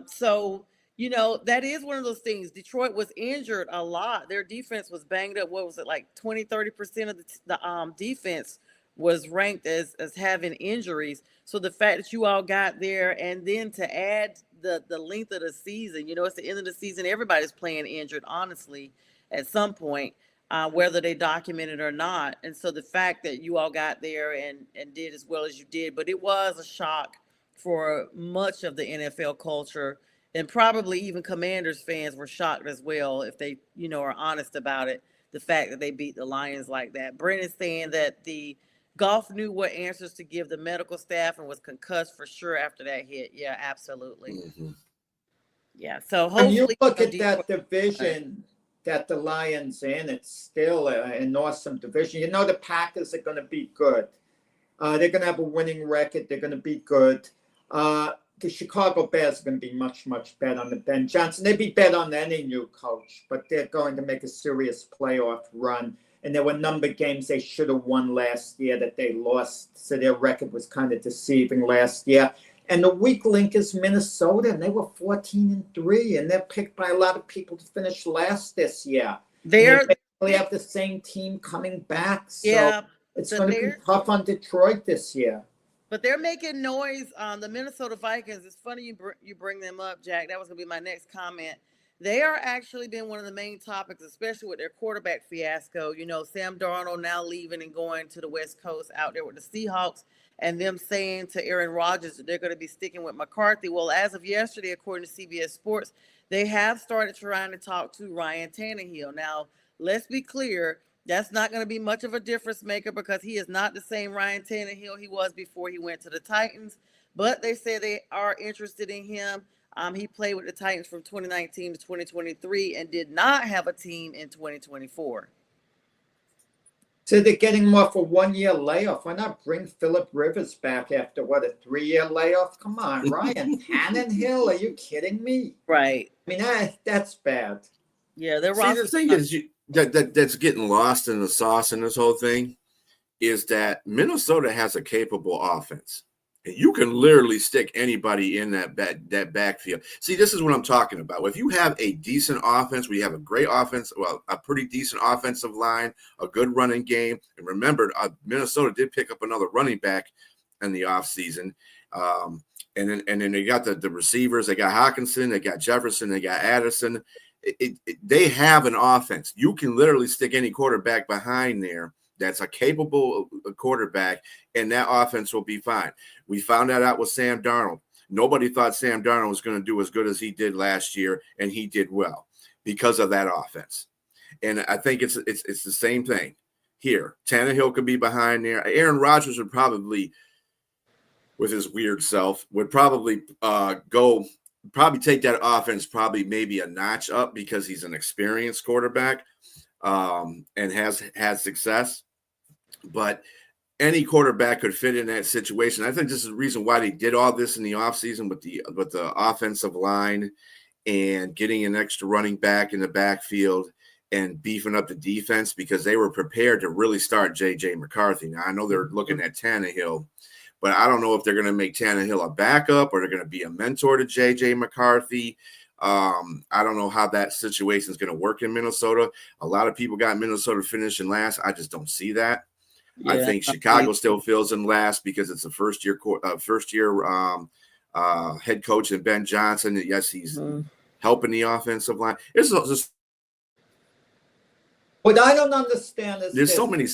So, you know, that is one of those things. Detroit was injured a lot. Their defense was banged up. What was it, like 20-30% of the defense was ranked as having injuries. So the fact that you all got there, and then to add the length of the season, you know, it's the end of the season. Everybody's playing injured, honestly, at some point, whether they document it or not. And so the fact that you all got there and did as well as you did, but it was a shock for much of the NFL culture, and probably even Commanders fans were shocked as well, if they, you know, are honest about it. The fact that they beat the Lions like that. Brennan's saying that the Goff knew what answers to give the medical staff and was concussed for sure after that hit. Yeah, absolutely. Mm-hmm. Yeah, so When you hopefully look at that division that the Lions in, it's still an awesome division. You know, the Packers are going to be good. They're going to have a winning record. They're going to be good. The Chicago Bears are going to be much, much better on the Ben Johnson. They'd be better on any new coach, but they're going to make a serious playoff run. And there were a number of games they should have won last year that they lost. So their record was kind of deceiving last year. And the weak link is Minnesota, and they were 14-3, and they're picked by a lot of people to finish last this year. They have the same team coming back. So it's going to be tough on Detroit this year. But they're making noise. The Minnesota Vikings, it's funny you bring them up, Jack. That was going to be my next comment. They are actually been one of the main topics, especially with their quarterback fiasco. You know, Sam Darnold now leaving and going to the West Coast out there with the Seahawks, and them saying to Aaron Rodgers that they're going to be sticking with McCarthy. Well, as of yesterday, according to CBS Sports, they have started trying to talk to Ryan Tannehill. Now, let's be clear. That's not going to be much of a difference maker, because he is not the same Ryan Tannehill he was before he went to the Titans. But they say they are interested in him. He played with the Titans from 2019 to 2023 and did not have a team in 2024. So they're getting him off a 1-year layoff. Why not bring Phillip Rivers back after, what, a 3-year layoff? Come on, Ryan Tannehill. Are you kidding me? Right. I mean, that's bad. Yeah, they're See, the thing is, that's getting lost in the sauce in this whole thing is that Minnesota has a capable offense. And you can literally stick anybody in that backfield. See, this is what I'm talking about. If you have a decent offense, we have a great offense, well, a pretty decent offensive line, a good running game. And remember, Minnesota did pick up another running back in the offseason. And then they got the receivers. They got Hawkinson. They got Jefferson. They got Addison. They have an offense. You can literally stick any quarterback behind there that's a capable quarterback, and that offense will be fine. We found that out with Sam Darnold. Nobody thought Sam Darnold was going to do as good as he did last year, and he did well because of that offense. And I think it's the same thing here. Tannehill could be behind there. Aaron Rodgers would probably, with his weird self, would probably take that offense probably maybe a notch up because he's an experienced quarterback and has had success. But any quarterback could fit in that situation. I think this is the reason why they did all this in the offseason with the offensive line and getting an extra running back in the backfield and beefing up the defense, because they were prepared to really start J.J. McCarthy. Now, I know they're looking at Tannehill, but I don't know if they're going to make Tannehill a backup or they're going to be a mentor to J.J. McCarthy. I don't know how that situation is going to work in Minnesota. A lot of people got Minnesota finishing last. I just don't see that. Yeah, I think Chicago still fills in last because it's a first year head coach in Ben Johnson. Yes, he's helping the offensive line. It's just, what I don't understand is there's so many.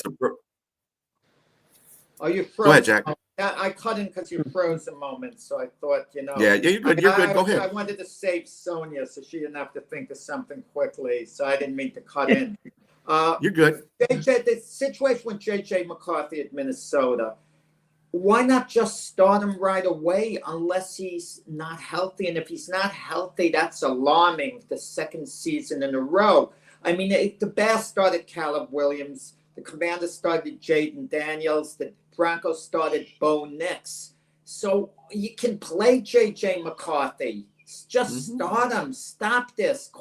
Are you frozen? Go ahead, Jack. I cut in because you froze a moment, so I thought, Yeah, you're good. You're good. Go ahead. I wanted to save SONJA so she didn't have to think of something quickly, so I didn't mean to cut in. You're good. The situation with J.J. McCarthy at Minnesota, why not just start him right away unless he's not healthy? And if he's not healthy, that's alarming, the second season in a row. I mean, the Bears started Caleb Williams. The Commanders started Jaden Daniels. The Broncos started Bo Nix. So you can play J.J. McCarthy. Just start him. Stop this.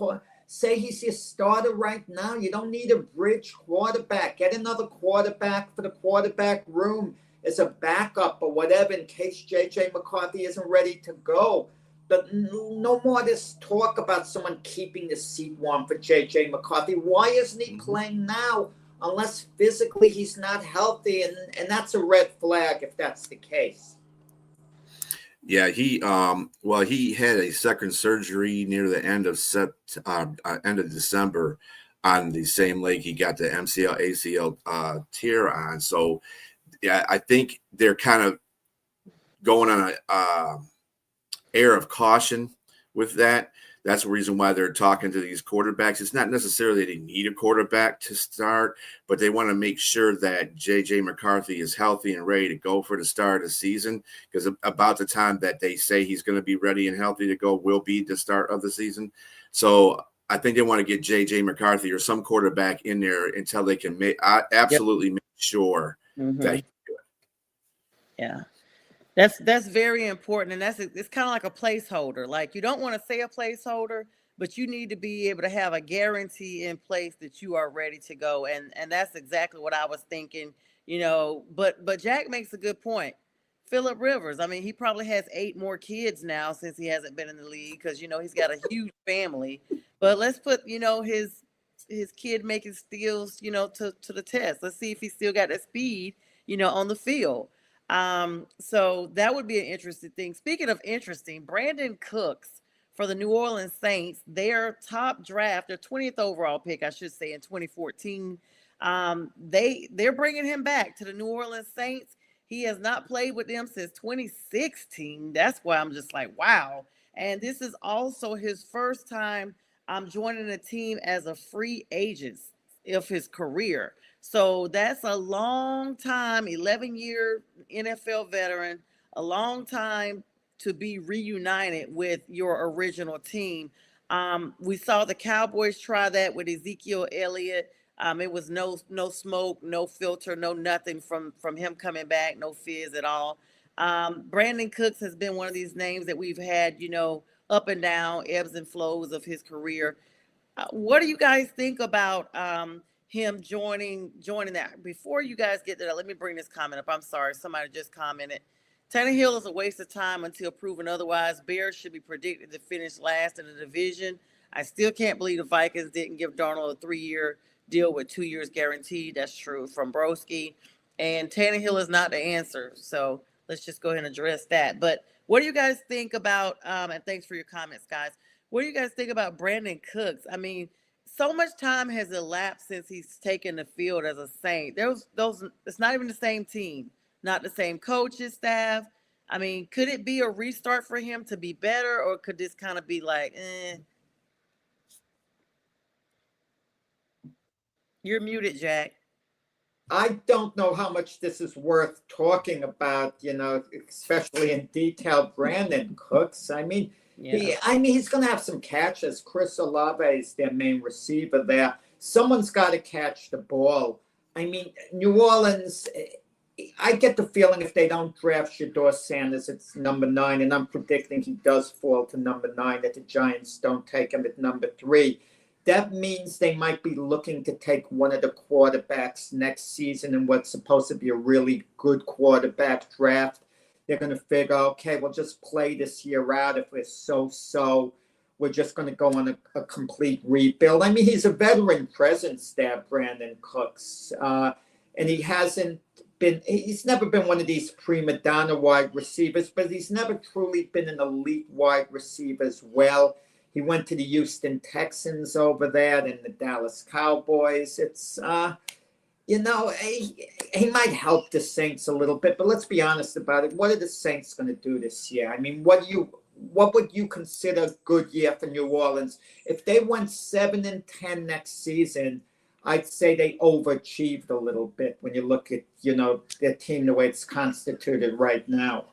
Say he's your starter right now. You don't need a bridge quarterback. Get another quarterback for the quarterback room as a backup or whatever in case J.J. McCarthy isn't ready to go. but no more this talk about someone keeping the seat warm for JJ McCarthy. Why isn't he playing now? Unless physically he's not healthy, and that's a red flag if that's the case. Yeah, he had a second surgery near the end of December on the same leg he got the MCL ACL tear on. So yeah, I think they're kind of going on a air of caution with that. That's the reason why they're talking to these quarterbacks. It's not necessarily they need a quarterback to start, but they want to make sure that J.J. McCarthy is healthy and ready to go for the start of the season, because about the time that they say he's going to be ready and healthy to go will be the start of the season. So I think they want to get J.J. McCarthy or some quarterback in there until they can make sure that he can do it. Yeah. That's very important, and it's kind of like a placeholder. Like, you don't want to say a placeholder, but you need to be able to have a guarantee in place that you are ready to go, and that's exactly what I was thinking. But Jack makes a good point. Phillip Rivers, I mean, he probably has 8 more kids now since he hasn't been in the league, because he's got a huge family. But let's put his kid making steals to the test. Let's see if he still got that speed on the field. So that would be an interesting thing. Speaking of interesting, Brandon Cooks for the New Orleans Saints, their top draft, their 20th overall pick, I should say, in 2014. They're bringing him back to the New Orleans Saints. He has not played with them since 2016. That's why I'm just like, wow. And this is also his first time joining a team as a free agent of his career. So that's a long time, 11-year NFL veteran, a long time to be reunited with your original team. We saw the Cowboys try that with Ezekiel Elliott. It was no smoke, no filter, no nothing from him coming back, no fizz at all. Brandon Cooks has been one of these names that we've had, up and down, ebbs and flows of his career. What do you guys think about him joining that? Before you guys get to that, let me bring this comment up. I'm sorry, somebody just commented. Tannehill is a waste of time until proven otherwise. Bears should be predicted to finish last in the division. I still can't believe the Vikings didn't give Darnold a 3-year deal with 2 years guaranteed. That's true from Broski. And Tannehill is not the answer. So let's just go ahead and address that. But what do you guys think about, and thanks for your comments, guys. What do you guys think about Brandon Cooks? I mean, so much time has elapsed since he's taken the field as a Saint. It's not even the same team, not the same coaches, staff. I mean, could it be a restart for him to be better, or could this kind of be like, You're muted, Jack. I don't know how much this is worth talking about, especially in detail. Brandon Cooks. I mean, he's going to have some catches. Chris Olave is their main receiver there. Someone's got to catch the ball. I mean, New Orleans, I get the feeling if they don't draft Shedeur Sanders, it's number 9, and I'm predicting he does fall to number 9, that the Giants don't take him at number 3. That means they might be looking to take one of the quarterbacks next season in what's supposed to be a really good quarterback draft. They're going to figure, okay, we'll just play this year out. If we're so, we're just going to go on a complete rebuild. I mean, he's a veteran presence there, Brandon Cooks. And he's never been one of these prima donna wide receivers, but he's never truly been an elite wide receiver as well. He went to the Houston Texans over there, then the Dallas Cowboys. It's, he might help the Saints a little bit, but let's be honest about it. What are the Saints going to do this year? I mean, what would you consider a good year for New Orleans? If they went 7-10 next season, I'd say they overachieved a little bit when you look at, their team, the way it's constituted right now.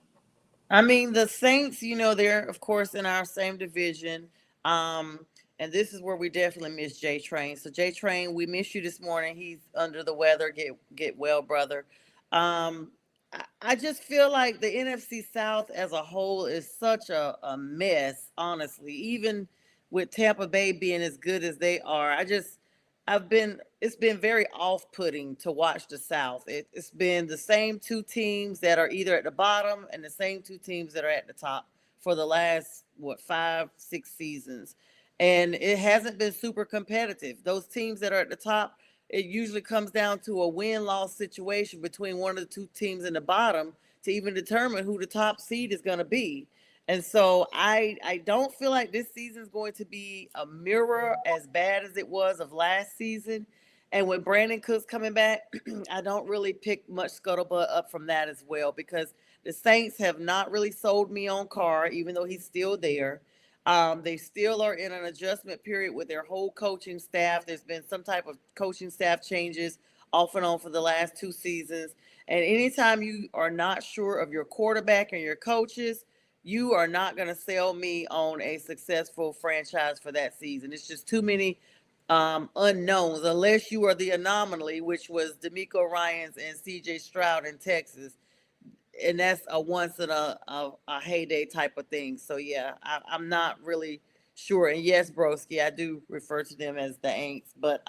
I mean, the Saints, they're, of course, in our same division. And this is where we definitely miss J-Train. So J-Train, we miss you this morning. He's under the weather. Get well, brother. I just feel like the NFC South as a whole is such a mess, honestly. Even with Tampa Bay being as good as they are, it's been very off-putting to watch the South. It's been the same 2 teams that are either at the bottom and the same 2 teams that are at the top for the last, 5, 6 seasons. And it hasn't been super competitive. Those teams that are at the top, it usually comes down to a win-loss situation between one of the two teams in the bottom to even determine who the top seed is going to be. And so I don't feel like this season is going to be a mirror as bad as it was of last season. And with Brandon Cooks coming back, I don't really pick much scuttlebutt up from that as well, because the Saints have not really sold me on Carr, even though he's still there. They still are in an adjustment period with their whole coaching staff. There's been some type of coaching staff changes off and on for the last 2 seasons. And anytime you are not sure of your quarterback and your coaches, you are not going to sell me on a successful franchise for that season. It's just too many unknowns, unless you are the anomaly, which was D'Amico Ryans and CJ Stroud in Texas. And that's a once in a heyday type of thing. So yeah, I'm not really sure. And yes, Broski, I do refer to them as the Aints, but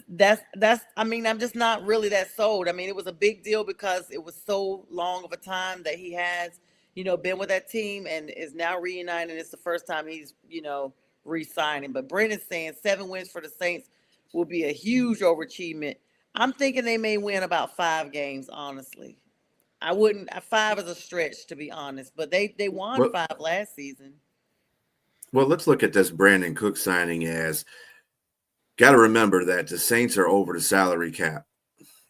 that's I mean, I'm just not really that sold. I mean, it was a big deal because it was so long of a time that he has, been with that team and is now reuniting. It's the first time he's, re-signing. But Brendan's saying 7 wins for the Saints will be a huge overachievement. I'm thinking they may win about 5 games, honestly. I wouldn't. 5 is a stretch, to be honest, but they won 5 last season. Well, let's look at this Brandon Cook signing as, got to remember that the Saints are over the salary cap,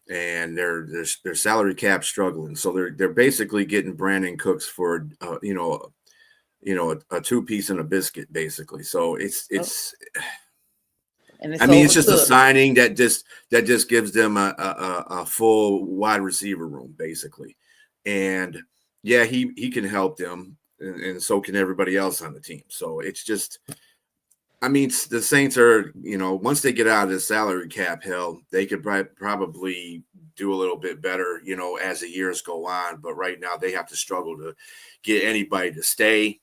and their salary cap struggling. So they're basically getting Brandon Cooks for a 2-piece and a biscuit, basically. So it's And I mean, it's just a signing that just gives them a full wide receiver room, basically. And yeah, he can help them, and so can everybody else on the team. So it's just, I mean, the Saints are, once they get out of the salary cap hell, they could probably do a little bit better, as the years go on. But right now they have to struggle to get anybody to stay,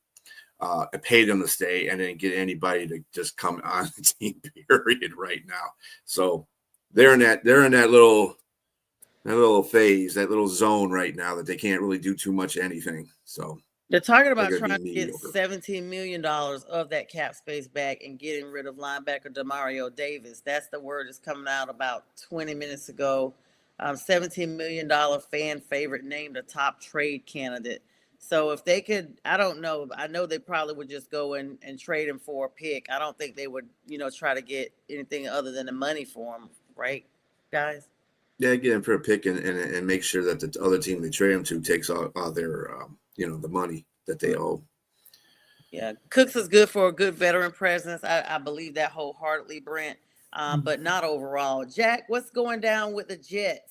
pay them to stay, and then get anybody to just come on the team, period, right now. So they're in that little phase, that little zone right now that they can't really do too much anything. So they're talking about trying to get $17 million of that cap space back and getting rid of linebacker Demario Davis. That's the word that's coming out about 20 minutes ago. $17 million fan favorite, named a top trade candidate. So if they could, I don't know. I know they probably would just go and trade him for a pick. I don't think they would, try to get anything other than the money for him, right, guys? Yeah, get him for a pick and make sure that the other team they trade him to takes all their, the money that they owe. Yeah, Cooks is good for a good veteran presence. I believe that wholeheartedly, Brent, but not overall. Jack, what's going down with the Jets?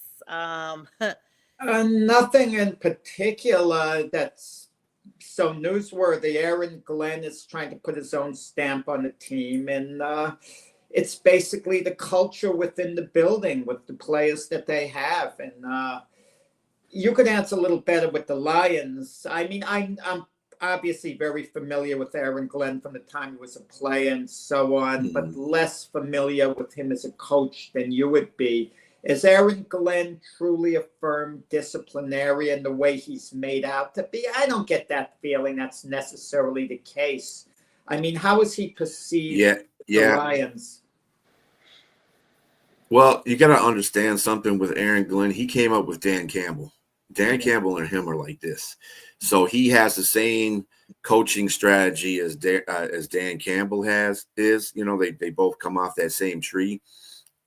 Nothing in particular that's so newsworthy. Aaron Glenn is trying to put his own stamp on the team, and it's basically the culture within the building with the players that they have. And you could answer a little better with the Lions. I mean, I'm obviously very familiar with Aaron Glenn from the time he was a player and so on, but less familiar with him as a coach than you would be. Is Aaron Glenn truly a firm disciplinarian the way he's made out to be? I don't get that feeling that's necessarily the case. I mean, how is he perceived the Lions? Well, you got to understand something with Aaron Glenn. He came up with Dan Campbell. Dan Campbell and him are like this. So he has the same coaching strategy as Dan Campbell is. They both come off that same tree.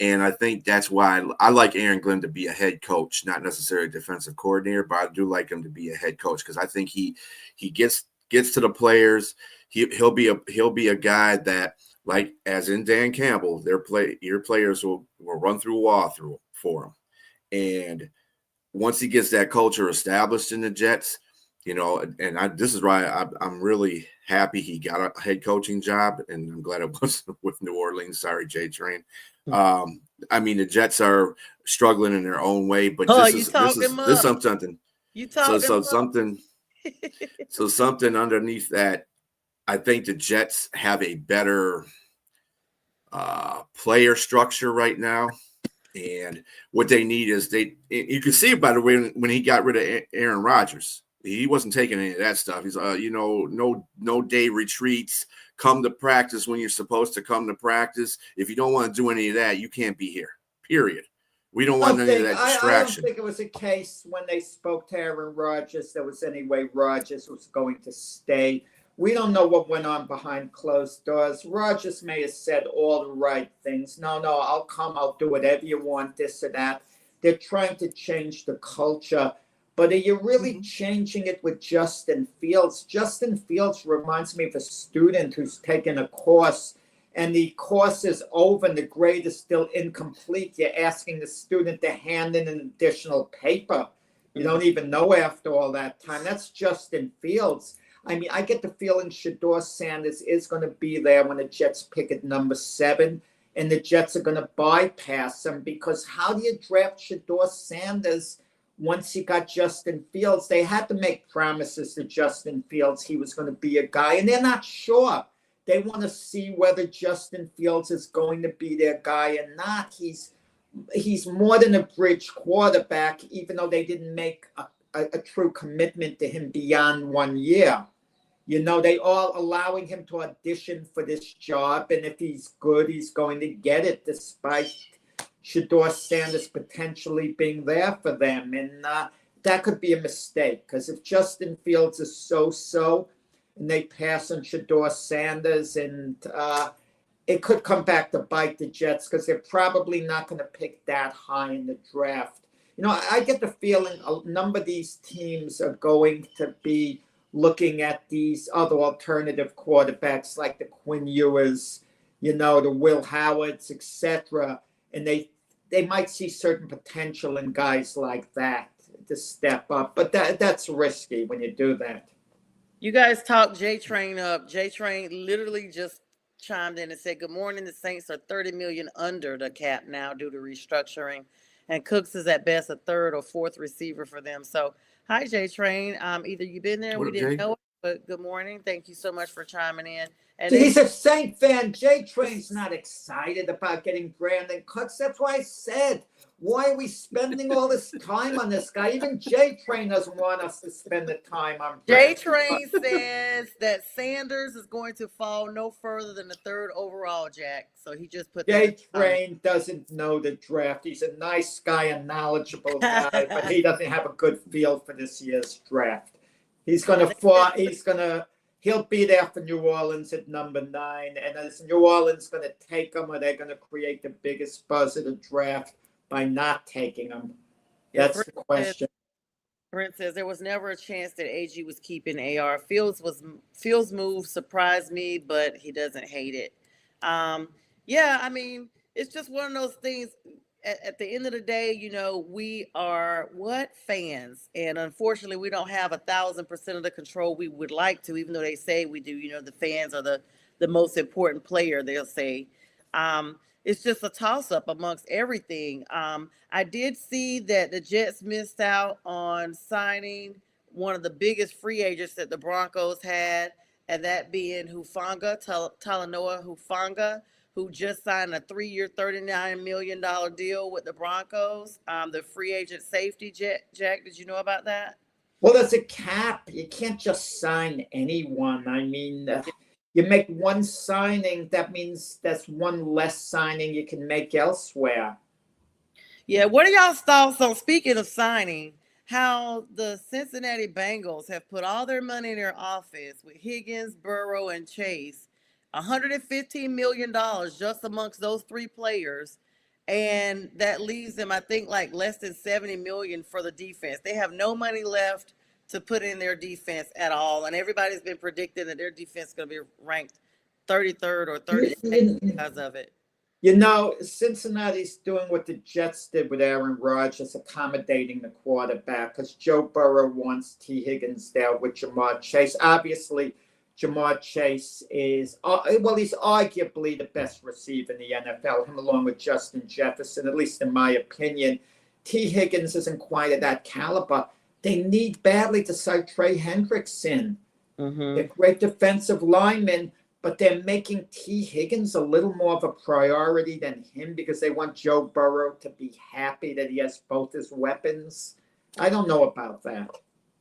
And I think that's why I like Aaron Glenn to be a head coach, not necessarily a defensive coordinator, but I do like him to be a head coach because I think he gets to the players. He'll be a guy that, like as in Dan Campbell, your players will run through a wall for him. And once he gets that culture established in the Jets, this is why I'm really happy he got a head coaching job, and I'm glad it wasn't with New Orleans. Sorry, J Train. I mean, the Jets are struggling in their own way, but this is something. You talking something underneath that. I think the Jets have a better player structure right now, and what they need is you can see it by the way when he got rid of Aaron Rodgers. He wasn't taking any of that stuff. He's, no day retreats. Come to practice when you're supposed to come to practice. If you don't want to do any of that, you can't be here. Period. We don't want any of that distraction. I don't think it was a case when they spoke to Aaron Rodgers there was any way Rodgers was going to stay. We don't know what went on behind closed doors. Rodgers may have said all the right things. No, I'll come. I'll do whatever you want, this or that. They're trying to change the culture. But are you really changing it with Justin Fields? Justin Fields reminds me of a student who's taken a course, and the course is over and the grade is still incomplete. You're asking the student to hand in an additional paper. You don't even know after all that time. That's Justin Fields. I mean, I get the feeling Shedeur Sanders is going to be there when the Jets pick at number 7, and the Jets are going to bypass him, because how do you draft Shedeur Sanders once you got Justin Fields? They had to make promises to Justin Fields he was going to be a guy, and they're not sure. They want to see whether Justin Fields is going to be their guy or not. He's more than a bridge quarterback, even though they didn't make a true commitment to him beyond 1 year. They all allowing him to audition for this job, and if he's good, he's going to get it, despite Shedeur Sanders potentially being there for them. And that could be a mistake, because if Justin Fields is so-so and they pass on Shedeur Sanders, and it could come back to bite the Jets, because they're probably not going to pick that high in the draft. I get the feeling a number of these teams are going to be looking at these other alternative quarterbacks like the Quinn Ewers, the Will Howards, etc., and they might see certain potential in guys like that to step up. But that's risky when you do that. You guys talked J-Train up. J-Train literally just chimed in and said, good morning. The Saints are $30 million under the cap now due to restructuring, and Cooks is at best a third or fourth receiver for them. So, hi, J-Train. Either you've been there, we didn't know it, but good morning. Thank you so much for chiming in. And he's a Saint fan. J-Train's not excited about getting Brandon Cooks. That's why I said, why are we spending all this time on this guy? Even J-Train doesn't want us to spend the time on Brandon. J-Train says that Sanders is going to fall no further than the 3rd overall, Jack. So he just put that. J-Train doesn't know the draft. He's a nice guy, a knowledgeable guy, but he doesn't have a good feel for this year's draft. He'll be there for New Orleans at number 9. And is New Orleans going to take him, or they're going to create the biggest buzz of the draft by not taking him? That's the question. Brent says there was never a chance that AG was keeping AR. Fields' move surprised me, but he doesn't hate it. Yeah, I mean, it's just one of those things. At the end of the day, we are fans, and unfortunately, we don't have 1,000% of the control we would like to, even though they say we do. The fans are the most important player. They'll say it's just a toss-up amongst everything. I did see that the Jets missed out on signing one of the biggest free agents that the Broncos had, and that being Talanoa Hufanga, who just signed a 3-year, $39 million deal with the Broncos, the free agent safety. Jack, did you know about that? Well, there's a cap. You can't just sign anyone. I mean, you make one signing, that means that's one less signing you can make elsewhere. Yeah, what are y'all's thoughts on, speaking of signing, how the Cincinnati Bengals have put all their money in their office with Higgins, Burrow, and Chase, $115 million just amongst those 3 players, and that leaves them, I think, like less than $70 million for the defense. They have no money left to put in their defense at all, and everybody's been predicting that their defense is going to be ranked 33rd or 32nd because of it. Cincinnati's doing what the Jets did with Aaron Rodgers, accommodating the quarterback, because Joe Burrow wants T. Higgins there with Jamar Chase. Obviously, Jamar Chase is, he's arguably the best receiver in the NFL, him along with Justin Jefferson, at least in my opinion. T. Higgins isn't quite at that caliber. They need badly to sign Trey Hendrickson. They're great defensive linemen, but they're making T. Higgins a little more of a priority than him because they want Joe Burrow to be happy that he has both his weapons. I don't know about that.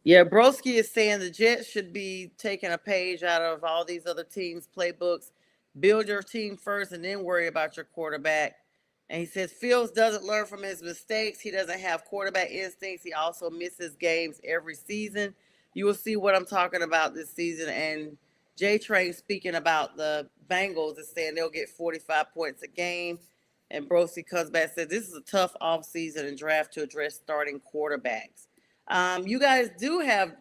Yeah, Broski is saying the Jets should be taking a page out of all these other teams' playbooks. Build your team first and then worry about your quarterback. And he says Fields doesn't learn from his mistakes. He doesn't have quarterback instincts. He also misses games every season. You will see what I'm talking about this season. And J Train speaking about the Bengals is saying they'll get 45 points a game. And Broski comes back and says this is a tough offseason and draft to address starting quarterbacks. You guys do have,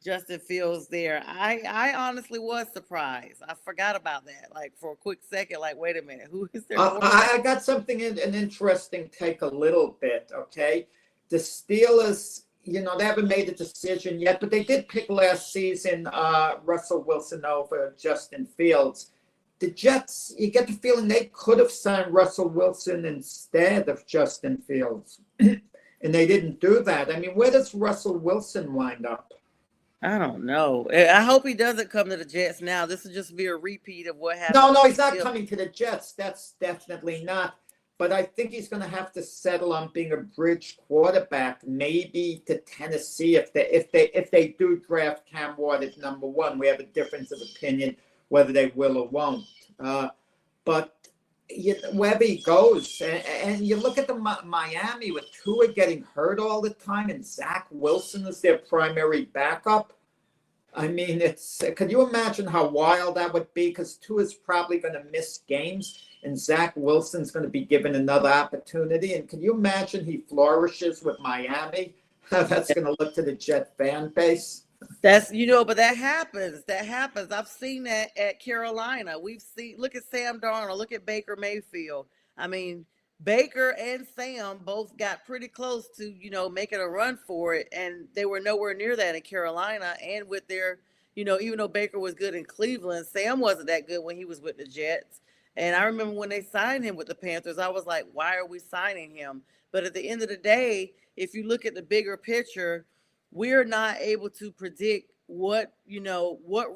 Justin Fields there. I honestly was surprised. I forgot about that. Like for a quick second, like, wait a minute, who is their quarterback? I got something, an interesting take a little bit, okay? The Steelers, they haven't made a decision yet, but they did pick last season Russell Wilson over Justin Fields. The Jets, you get the feeling they could have signed Russell Wilson instead of Justin Fields. And they didn't do that. I mean, where does Russell Wilson wind up? I don't know. I hope he doesn't come to the Jets now. This will just be a repeat of what happened. No, he's not coming to the Jets. That's definitely not. But I think he's going to have to settle on being a bridge quarterback, maybe to Tennessee if they do draft Cam Ward at number 1. We have a difference of opinion whether they will or won't. But wherever he goes, and you look at the Miami with Tua getting hurt all the time, and Zach Wilson is their primary backup. I mean, could you imagine how wild that would be? Because Tua's probably going to miss games, and Zach Wilson's going to be given another opportunity. And can you imagine he flourishes with Miami? How that's going to look to the Jet fan base. That's but that happens. I've seen that at Carolina. Look at Sam Darnold, look at Baker Mayfield. I mean, Baker and Sam both got pretty close to, making a run for it, and they were nowhere near that in Carolina. And with their, even though Baker was good in Cleveland, Sam wasn't that good when he was with the Jets. And I remember when they signed him with the Panthers, I was like, why are we signing him? But at the end of the day, if you look at the bigger picture, we're not able to predict what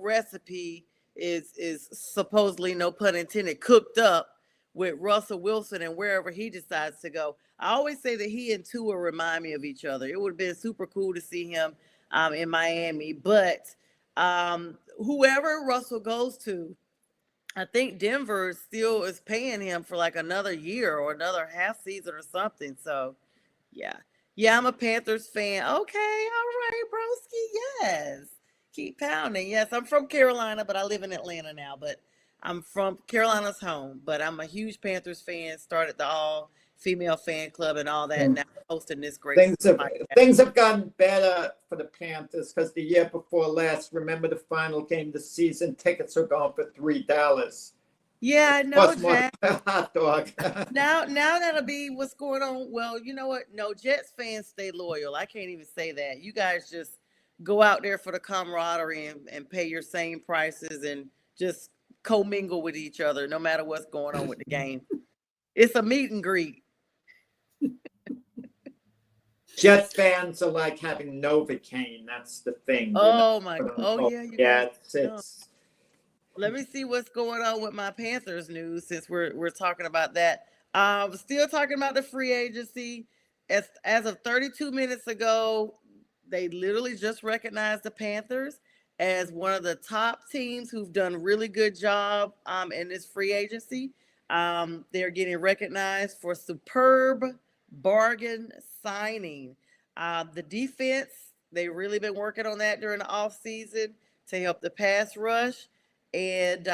recipe is supposedly, no pun intended, cooked up with Russell Wilson and wherever he decides to go. I always say that he and Tua remind me of each other. It would have been super cool to see him in Miami. But whoever Russell goes to, I think Denver still is paying him for like another year or another half season or something. So, yeah. Yeah, I'm a Panthers fan. Okay, all right, broski. Yes. Keep pounding. Yes, I'm from Carolina, but I live in Atlanta now. But I'm from Carolina's home. But I'm a huge Panthers fan. Started the all-female fan club and all that. And now I'm hosting this great things have gotten better for the Panthers because the year before last, remember the final game of the season, tickets are going for $3. Yeah, I know, Jack. Hot dog. Now that'll be what's going on. Well, you know what? No, Jets fans stay loyal. I can't even say that. You guys just go out there for the camaraderie and pay your same prices and just commingle with each other, no matter what's going on with the game. It's a meet and greet. Jets fans are like having Novocaine. That's the thing. Oh my! Oh yeah, yeah. It's Let me see what's going on with my Panthers news since we're talking about that. Still talking about the free agency. As of 32 minutes ago, they literally just recognized the Panthers as one of the top teams who've done a really good job in this free agency. They're getting recognized for superb bargain signing. The defense, they've really been working on that during the offseason to help the pass rush. And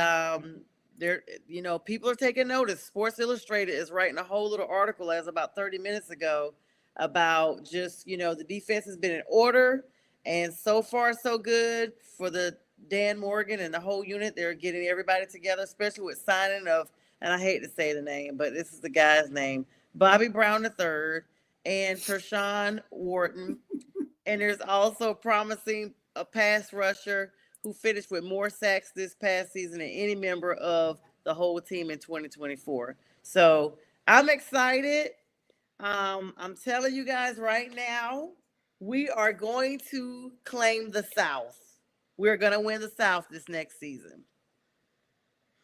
people are taking notice. Sports Illustrated is writing a whole little article as about 30 minutes ago about just, the defense has been in order. And so far, so good for the Dan Morgan and the whole unit. They're getting everybody together, especially with signing of, and I hate to say the name, but this is the guy's name, Bobby Brown III and Tershawn Wharton. And there's also promising a pass rusher who finished with more sacks this past season than any member of the whole team in 2024. So I'm excited. I'm telling you guys right now, we are going to claim the South. We're going to win the South this next season.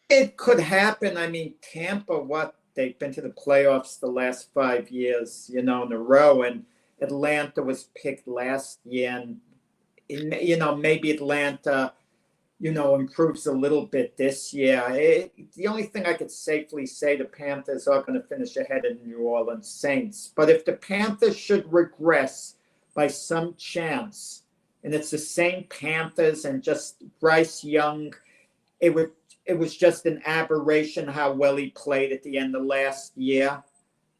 It could happen. I mean, Tampa, they've been to the playoffs the last 5 years, in a row. And Atlanta was picked last year, and maybe Atlanta, improves a little bit this year. The only thing I could safely say, the Panthers are going to finish ahead of New Orleans Saints. But if the Panthers should regress by some chance, and it's the same Panthers and just Bryce Young, it was just an aberration how well he played at the end of last year.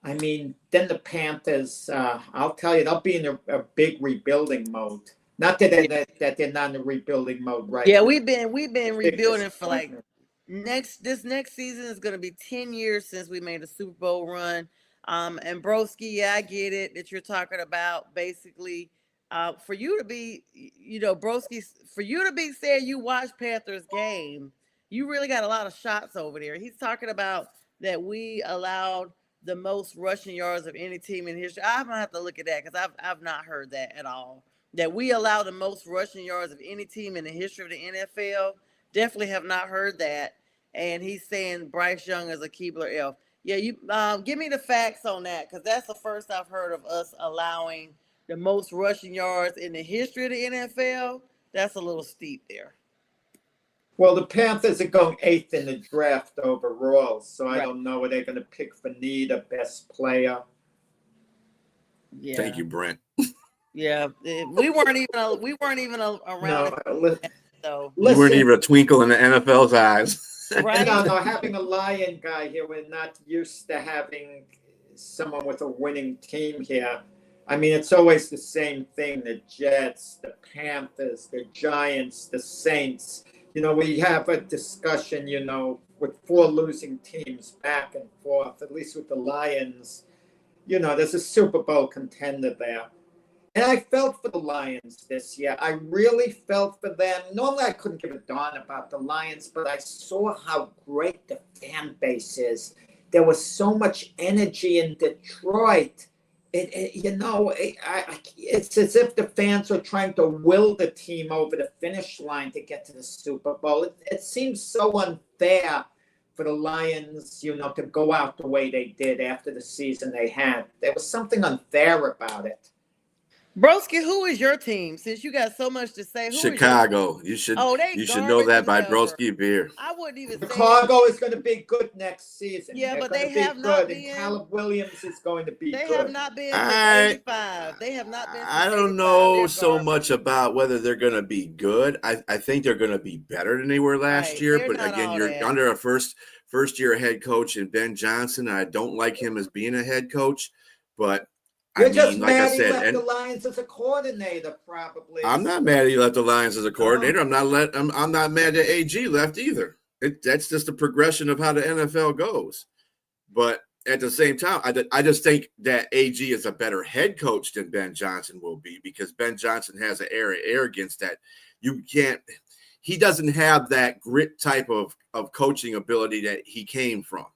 I mean, then the Panthers, I'll tell you, they'll be in a big rebuilding mode. Not that they're not in a rebuilding mode right Yeah, now. we've been rebuilding for like this next season is going to be 10 years since we made a Super Bowl run. And Broski, yeah, I get it that you're talking about basically for you to be, Broski, for you to be saying you watched Panthers game, you really got a lot of shots over there. He's talking about that we allowed the most rushing yards of any team in history. I'm gonna have to look at that because I've not heard that at all. That we allow the most rushing yards of any team in the history of the NFL. Definitely have not heard that. And he's saying Bryce Young is a Keebler elf. Yeah, you give me the facts on that because that's the first I've heard of us allowing the most rushing yards in the history of the NFL. That's a little steep there. Well, the Panthers are going 8th in the draft overall, so I Right. don't know. Are they going to pick for need a best player? Yeah. Thank you, Brent. Yeah, we weren't even around. So You weren't even a twinkle in the NFL's eyes. right. No, having a Lion guy here, we're not used to having someone with a winning team here. I mean, it's always the same thing, the Jets, the Panthers, the Giants, the Saints. We have a discussion, with 4 losing teams back and forth, at least with the Lions. There's a Super Bowl contender there. And I felt for the Lions this year. I really felt for them. Normally, I couldn't give a darn about the Lions, but I saw how great the fan base is. There was so much energy in Detroit. It's as if the fans are trying to will the team over the finish line to get to the Super Bowl. It seems so unfair for the Lions, to go out the way they did after the season they had. There was something unfair about it. Broski, who is your team? Since you got so much to say, who Chicago. You should know that by Broski Beer. I wouldn't even say Chicago is going to be good next season. Yeah, They're but going they to be have good, not and Caleb Williams is going to be they good. have not been since 85. They have not been since I don't 85. know They're so garbage. much about whether they're going to be good. I think they're going to be better than they were last Right. year. They're But not again, all you're that. under a first year head coach in Ben Johnson. I don't like him as being a head coach, but You're just like I mad he said, left and the Lions as a coordinator, probably. I'm not mad he left the Lions as a coordinator. I'm not mad that AG left either. That's just a progression of how the NFL goes. But at the same time, I just think that AG is a better head coach than Ben Johnson will be because Ben Johnson has an arrogance that you can't. He doesn't have that grit type of coaching ability that he came from.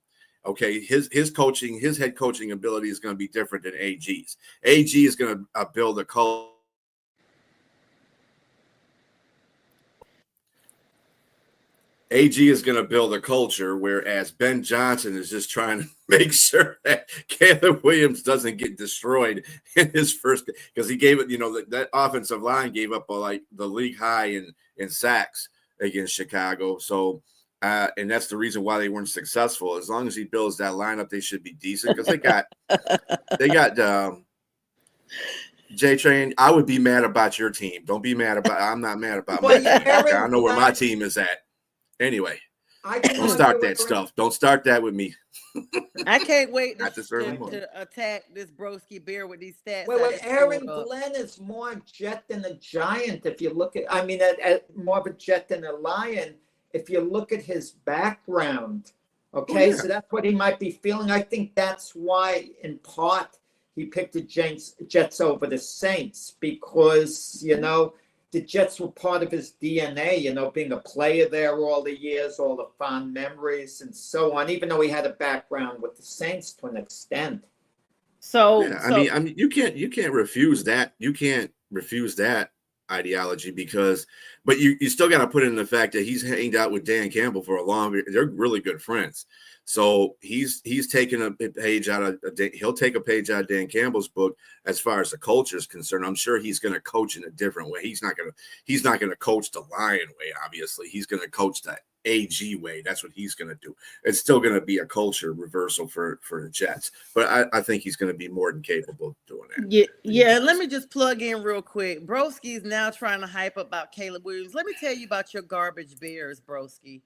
Okay, his head coaching ability is going to be different than AG's. AG is going to build a culture. AG is going to build a culture, whereas Ben Johnson is just trying to make sure that Caleb Williams doesn't get destroyed in his first, because he gave it, that offensive line gave up like the league high in sacks against Chicago. So, and that's the reason why they weren't successful. As long as he builds that lineup, they should be decent because they got J-Train. I would be mad about your team. Don't be mad about. I'm not mad about my team. I know where my team is at. Anyway, don't start that stuff. Don't start that with me. I can't wait Not this early morning. to attack this Broski Beer with these stats. Well, Aaron Glenn is more Jet than a Giant. If you look at, more of a Jet than a Lion. If you look at his background, okay, so that's what he might be feeling. I think that's why, in part, he picked the Jets over the Saints because, the Jets were part of his DNA, being a player there all the years, all the fond memories and so on, even though he had a background with the Saints to an extent. So, I mean, you can't refuse that. You can't refuse that. ideology but you still got to put in the fact that he's hanged out with Dan Campbell for a long. They're really good friends. So he's taken a page out of he'll take a page out of Dan Campbell's book as far as the culture is concerned. I'm sure he's going to coach in a different way. He's not going to coach the Lion way. Obviously, he's going to coach the AG way. That's what he's going to do. It's still going to be a culture reversal for the Jets, but I think he's going to be more than capable of doing that. Yeah. Let me just plug in real quick. Broski's now trying to hype up about Caleb Williams. Let me tell you about your garbage Bears, Broski.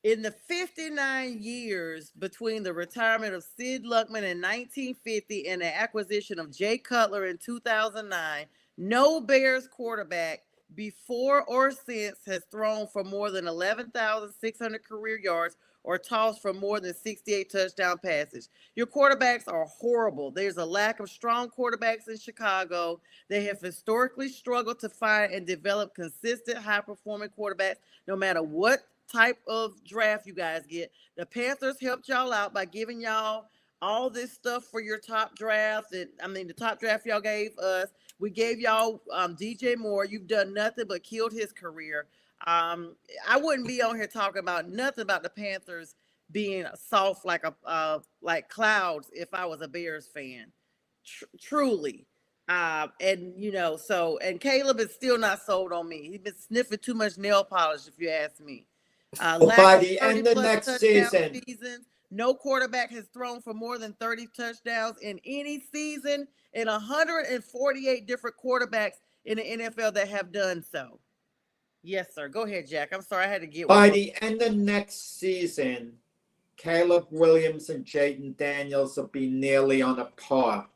In the 59 years between the retirement of Sid Luckman in 1950 and the acquisition of Jay Cutler in 2009, no Bears quarterback before or since has thrown for more than 11,600 career yards or tossed for more than 68 touchdown passes. Your quarterbacks are horrible. There's a lack of strong quarterbacks in Chicago. They have historically struggled to find and develop consistent high-performing quarterbacks no matter what type of draft you guys get. The Panthers helped y'all out by giving y'all all this stuff for your top draft. The top draft y'all gave us. We gave y'all DJ Moore. You've done nothing but killed his career. I wouldn't be on here talking about nothing about the Panthers being soft like clouds if I was a Bears fan. Truly. And Caleb is still not sold on me. He's been sniffing too much nail polish, if you ask me. By the end of next season, no quarterback has thrown for more than 30 touchdowns in any season, and 148 different quarterbacks in the NFL that have done so. Yes, sir. Go ahead, Jack. I'm sorry, I had to get by the end of next season, Caleb Williams and Jaden Daniels will be nearly on a par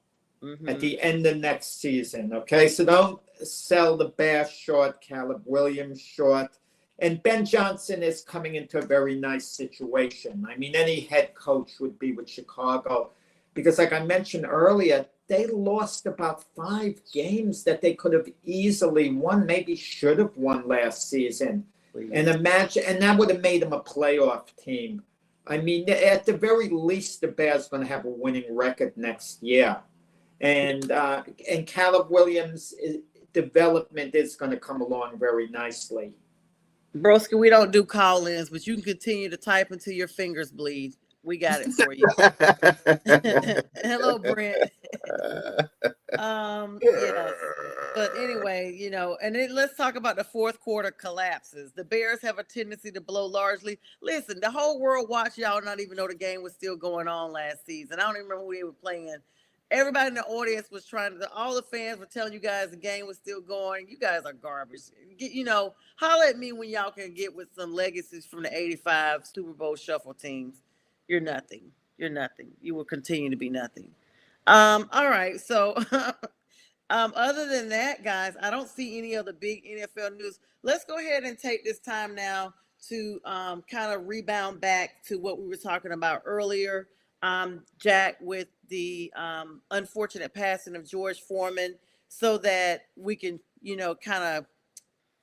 at the end of next season. Okay, so don't sell the Bears short, Caleb Williams short. And Ben Johnson is coming into a very nice situation. I mean, any head coach would be with Chicago because, like I mentioned earlier, they lost about 5 games that they could have easily won, maybe should have won last season. And that would have made them a playoff team. I mean, at the very least, the Bears are going to have a winning record next year. And Caleb Williams' development is going to come along very nicely. Broski, we don't do call-ins, but you can continue to type until your fingers bleed. We got it for you. Hello, Brent. Yes. But anyway, and then let's talk about the fourth quarter collapses. The Bears have a tendency to blow largely. Listen, the whole world watched y'all not even know the game was still going on last season. I don't even remember who they were playing. Everybody in the audience was all the fans were telling you guys the game was still going. You guys are garbage. Holler at me when y'all can get with some legacies from the 85 Super Bowl shuffle teams. You're nothing. You're nothing. You will continue to be nothing. All right. So other than that, guys, I don't see any other big NFL news. Let's go ahead and take this time now to kind of rebound back to what we were talking about earlier. Jack, with the unfortunate passing of George Foreman, so that we can, kind of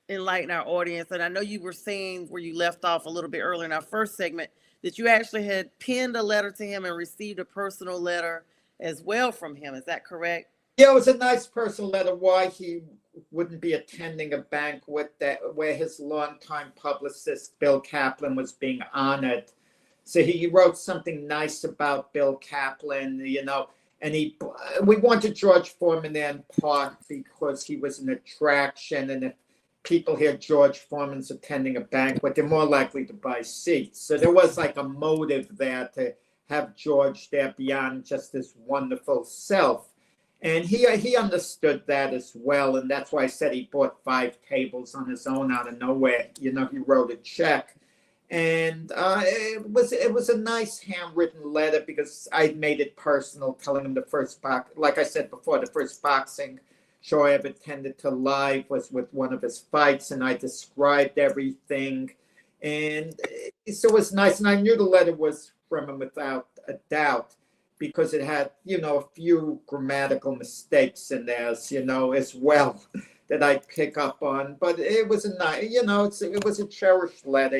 enlighten our audience. And I know you were saying where you left off a little bit earlier in our first segment that you actually had penned a letter to him and received a personal letter as well from him. Is that correct? Yeah, it was a nice personal letter why he wouldn't be attending a banquet where his longtime publicist, Bill Kaplan, was being honored. So he wrote something nice about Bill Kaplan, and we wanted George Foreman there in part because he was an attraction. And if people hear George Foreman's attending a banquet, they're more likely to buy seats. So there was like a motive there to have George there beyond just his wonderful self. And he understood that as well. And that's why I said he bought 5 tables on his own out of nowhere. He wrote a check. And it was a nice handwritten letter because I made it personal, telling him like I said before, the first boxing show I ever attended to live was with one of his fights, and I described everything. And so it was nice. And I knew the letter was from him without a doubt because it had, a few grammatical mistakes in there, as well. That I pick up on, but it was a nice, it was a cherished letter,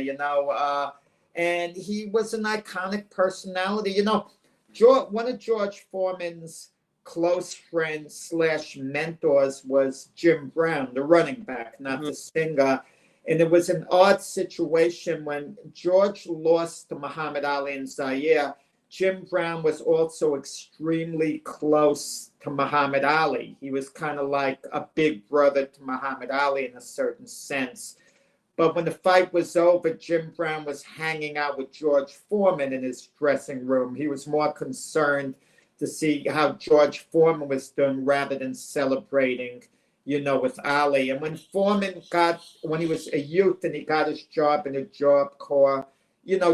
and he was an iconic personality. One of George Foreman's close friends / mentors was Jim Brown, the running back, not the singer. And it was an odd situation when George lost to Muhammad Ali in Zaire. Jim Brown was also extremely close to Muhammad Ali. He was kind of like a big brother to Muhammad Ali in a certain sense. But when the fight was over, Jim Brown was hanging out with George Foreman in his dressing room. He was more concerned to see how George Foreman was doing rather than celebrating, with Ali. And when when he was a youth and he got his job in a Job Corps,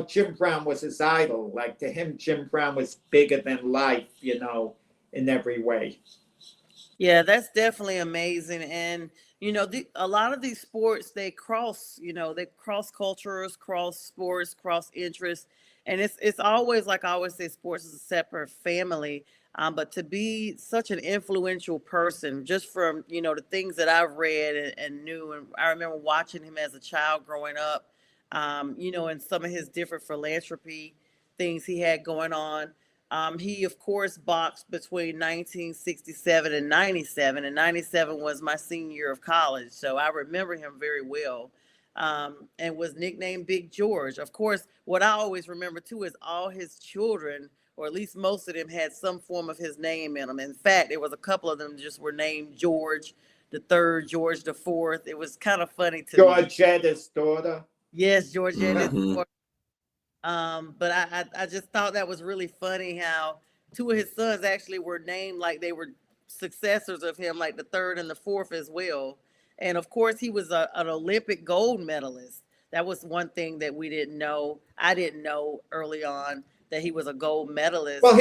Jim Brown was his idol. Like, to him, Jim Brown was bigger than life, in every way. Yeah, that's definitely amazing. And, a lot of these sports, they cross cultures, cross sports, cross interests. And it's always, like I always say, sports is a separate family. But to be such an influential person, just from, the things that I've read and knew, and I remember watching him as a child growing up, and some of his different philanthropy things he had going on. He, of course, boxed between 1967 and 97, and 97 was my senior year of college. So I remember him very well, and was nicknamed Big George. Of course, what I always remember, too, is all his children, or at least most of them, had some form of his name in them. In fact, there was a couple of them just were named George the Third, George the Fourth. It was kind of funny to me. Georgetta's daughter. Yes, Georgetta's daughter. But I just thought that was really funny how two of his sons actually were named like they were successors of him, like the third and the fourth as well. And of course, he was an Olympic gold medalist. That was one thing that we didn't know. I didn't know early on that he was a gold medalist. Well,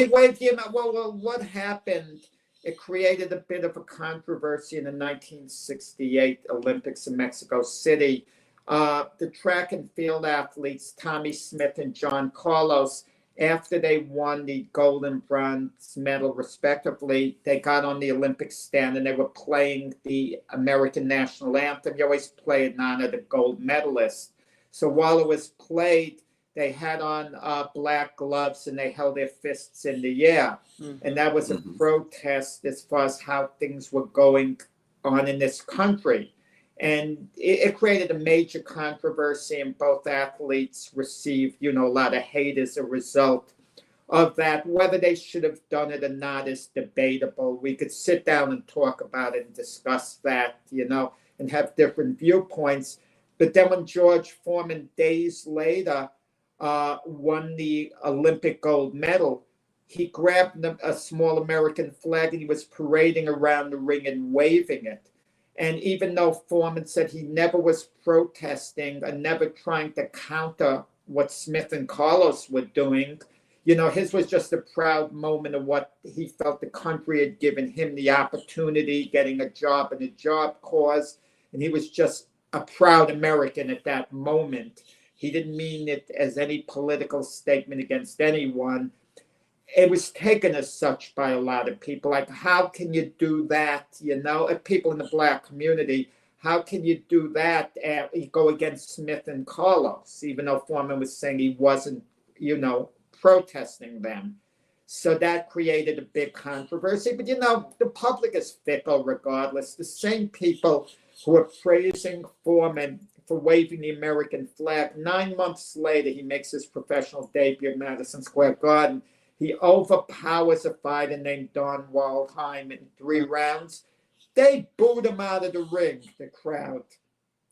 what happened? It created a bit of a controversy in the 1968 Olympics in Mexico City. The track and field athletes, Tommy Smith and John Carlos, after they won the gold and bronze medal respectively, they got on the Olympic stand and they were playing the American national anthem. You always play it in honor of the gold medalist. So while it was played, they had on black gloves and they held their fists in the air. And that was a protest as far as how things were going on in this country. And it created a major controversy, and both athletes received, a lot of hate as a result of that. Whether they should have done it or not is debatable. We could sit down and talk about it and discuss that, and have different viewpoints. But then when George Foreman, days later, won the Olympic gold medal, he grabbed a small American flag and he was parading around the ring and waving it. And even though Foreman said he never was protesting and never trying to counter what Smith and Carlos were doing, his was just a proud moment of what he felt the country had given him the opportunity, getting a job in a Job Corps. And he was just a proud American at that moment. He didn't mean it as any political statement against anyone. It was taken as such by a lot of people. Like, how can you do that? People in the Black community, how can you do that? You go against Smith and Carlos, even though Foreman was saying he wasn't, protesting them. So that created a big controversy. But, the public is fickle regardless. The same people who are praising Foreman for waving the American flag, 9 months later, he makes his professional debut at Madison Square Garden. He overpowers a fighter named Don Waldheim in 3 rounds. They booed him out of the ring, the crowd.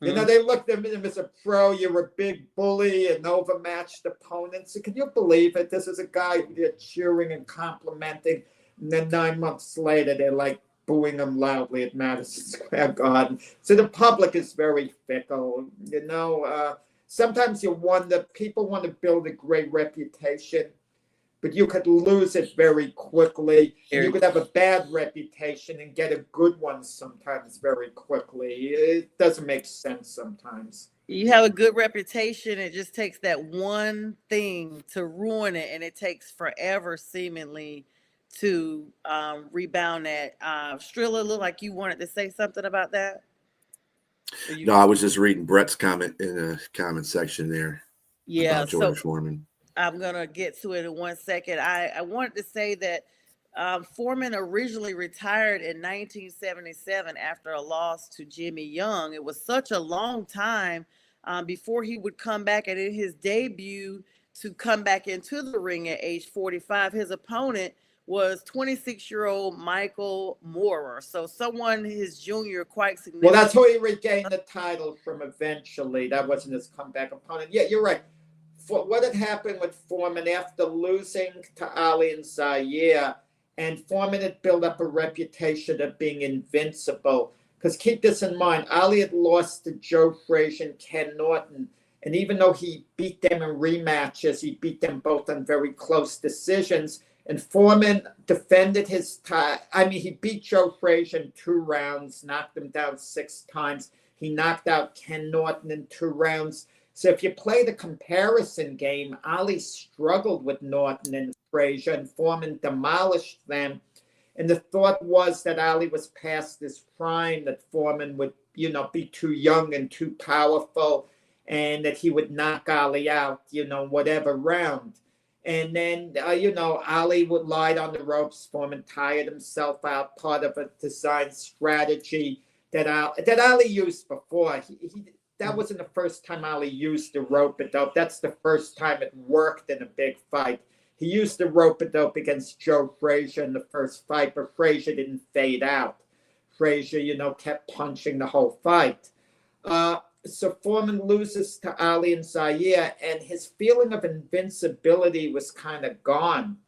They looked at him as a pro. You're a big bully and overmatched opponent. So can you believe it? This is a guy who they're cheering and complimenting. And then 9 months later, they're like booing him loudly at Madison Square Garden. So the public is very fickle. Sometimes you wonder, people want to build a great reputation, but you could lose it very quickly. You could have a bad reputation and get a good one sometimes very quickly. It doesn't make sense sometimes. You have a good reputation. It just takes that one thing to ruin it, and it takes forever, seemingly, to rebound that. Strilla, looked like you wanted to say something about that. No, I was just reading Brett's comment in the comment section there. Yeah, about George Foreman. I'm going to get to it in 1 second. I wanted to say that Foreman originally retired in 1977 after a loss to Jimmy Young. It was such a long time before he would come back, and in his debut to come back into the ring at age 45, his opponent was 26-year-old Michael Moorer. So someone his junior, quite significant. Well, that's who he regained the title from eventually. That wasn't his comeback opponent. Yeah, you're right. What had happened with Foreman after losing to Ali and Zaire, and Foreman had built up a reputation of being invincible. Because keep this in mind, Ali had lost to Joe Frazier and Ken Norton. And even though he beat them in rematches, he beat them both on very close decisions. And Foreman defended his title. I mean, he beat Joe Frazier in 2 rounds, knocked him down 6 times. He knocked out Ken Norton in 2 rounds. So if you play the comparison game, Ali struggled with Norton and Frazier, and Foreman demolished them. And the thought was that Ali was past his prime, that Foreman would, be too young and too powerful, and that he would knock Ali out, whatever round. And then, Ali would lie on the ropes. Foreman tired himself out, part of a design strategy that Ali used before. That wasn't the first time Ali used the rope-a-dope. That's the first time it worked in a big fight. He used the rope-a-dope against Joe Frazier in the first fight, but Frazier didn't fade out. Frazier, kept punching the whole fight. So Foreman loses to Ali and Zaire, and his feeling of invincibility was kind of gone,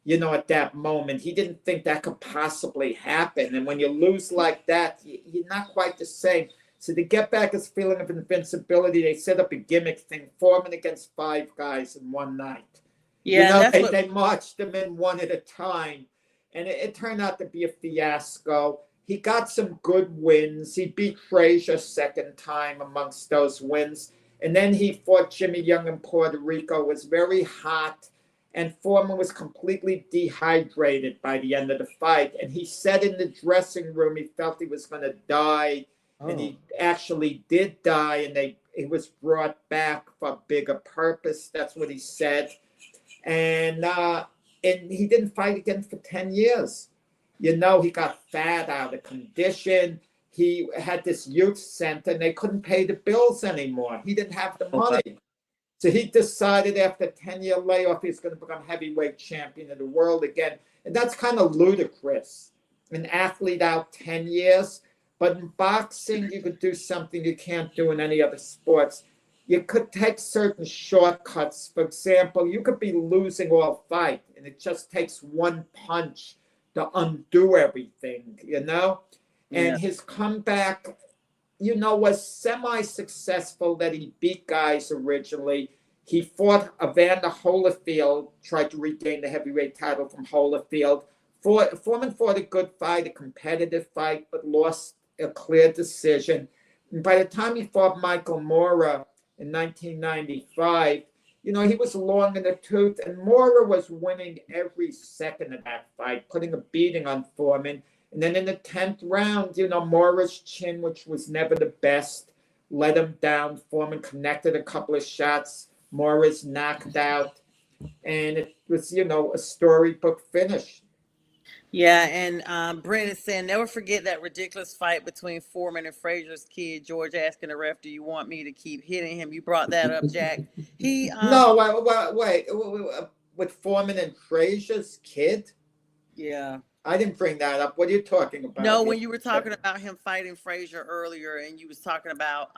at that moment. He didn't think that could possibly happen. And when you lose like that, you're not quite the same. So to get back his feeling of invincibility, they set up a gimmick thing, Foreman against 5 guys in one night. Yeah, they marched them in one at a time. And it turned out to be a fiasco. He got some good wins. He beat Frazier second time amongst those wins. And then he fought Jimmy Young in Puerto Rico. It was very hot. And Foreman was completely dehydrated by the end of the fight. And he said in the dressing room he felt he was going to die. Oh. And he actually did die. And he was brought back for a bigger purpose. That's what he said. And he didn't fight again for 10 years. He got fat, out of condition. He had this youth center, and they couldn't pay the bills anymore. He didn't have the money. So he decided after a 10-year layoff, he's going to become heavyweight champion of the world again. And that's kind of ludicrous. An athlete out 10 years. But in boxing, you could do something you can't do in any other sports. You could take certain shortcuts. For example, you could be losing all fight, and it just takes one punch to undo everything, And his comeback, was semi-successful, that he beat guys originally. He fought Evander Holyfield, tried to regain the heavyweight title from Holyfield. Foreman fought a good fight, a competitive fight, but lost a clear decision. And by the time he fought Michael Moorer in 1995, he was long in the tooth, and Moorer was winning every second of that fight, putting a beating on Foreman. And then in the 10th round, Moorer's chin, which was never the best, let him down. Foreman connected a couple of shots. Moorer's knocked out. And it was, a storybook finish. Yeah, and Brent is saying, never forget that ridiculous fight between Foreman and Frazier's kid. George asking the ref, do you want me to keep hitting him? You brought that up, Jack. No, wait. With Foreman and Frazier's kid? Yeah. I didn't bring that up. What are you talking about? No, when you were talking about him fighting Frazier earlier, and you was talking about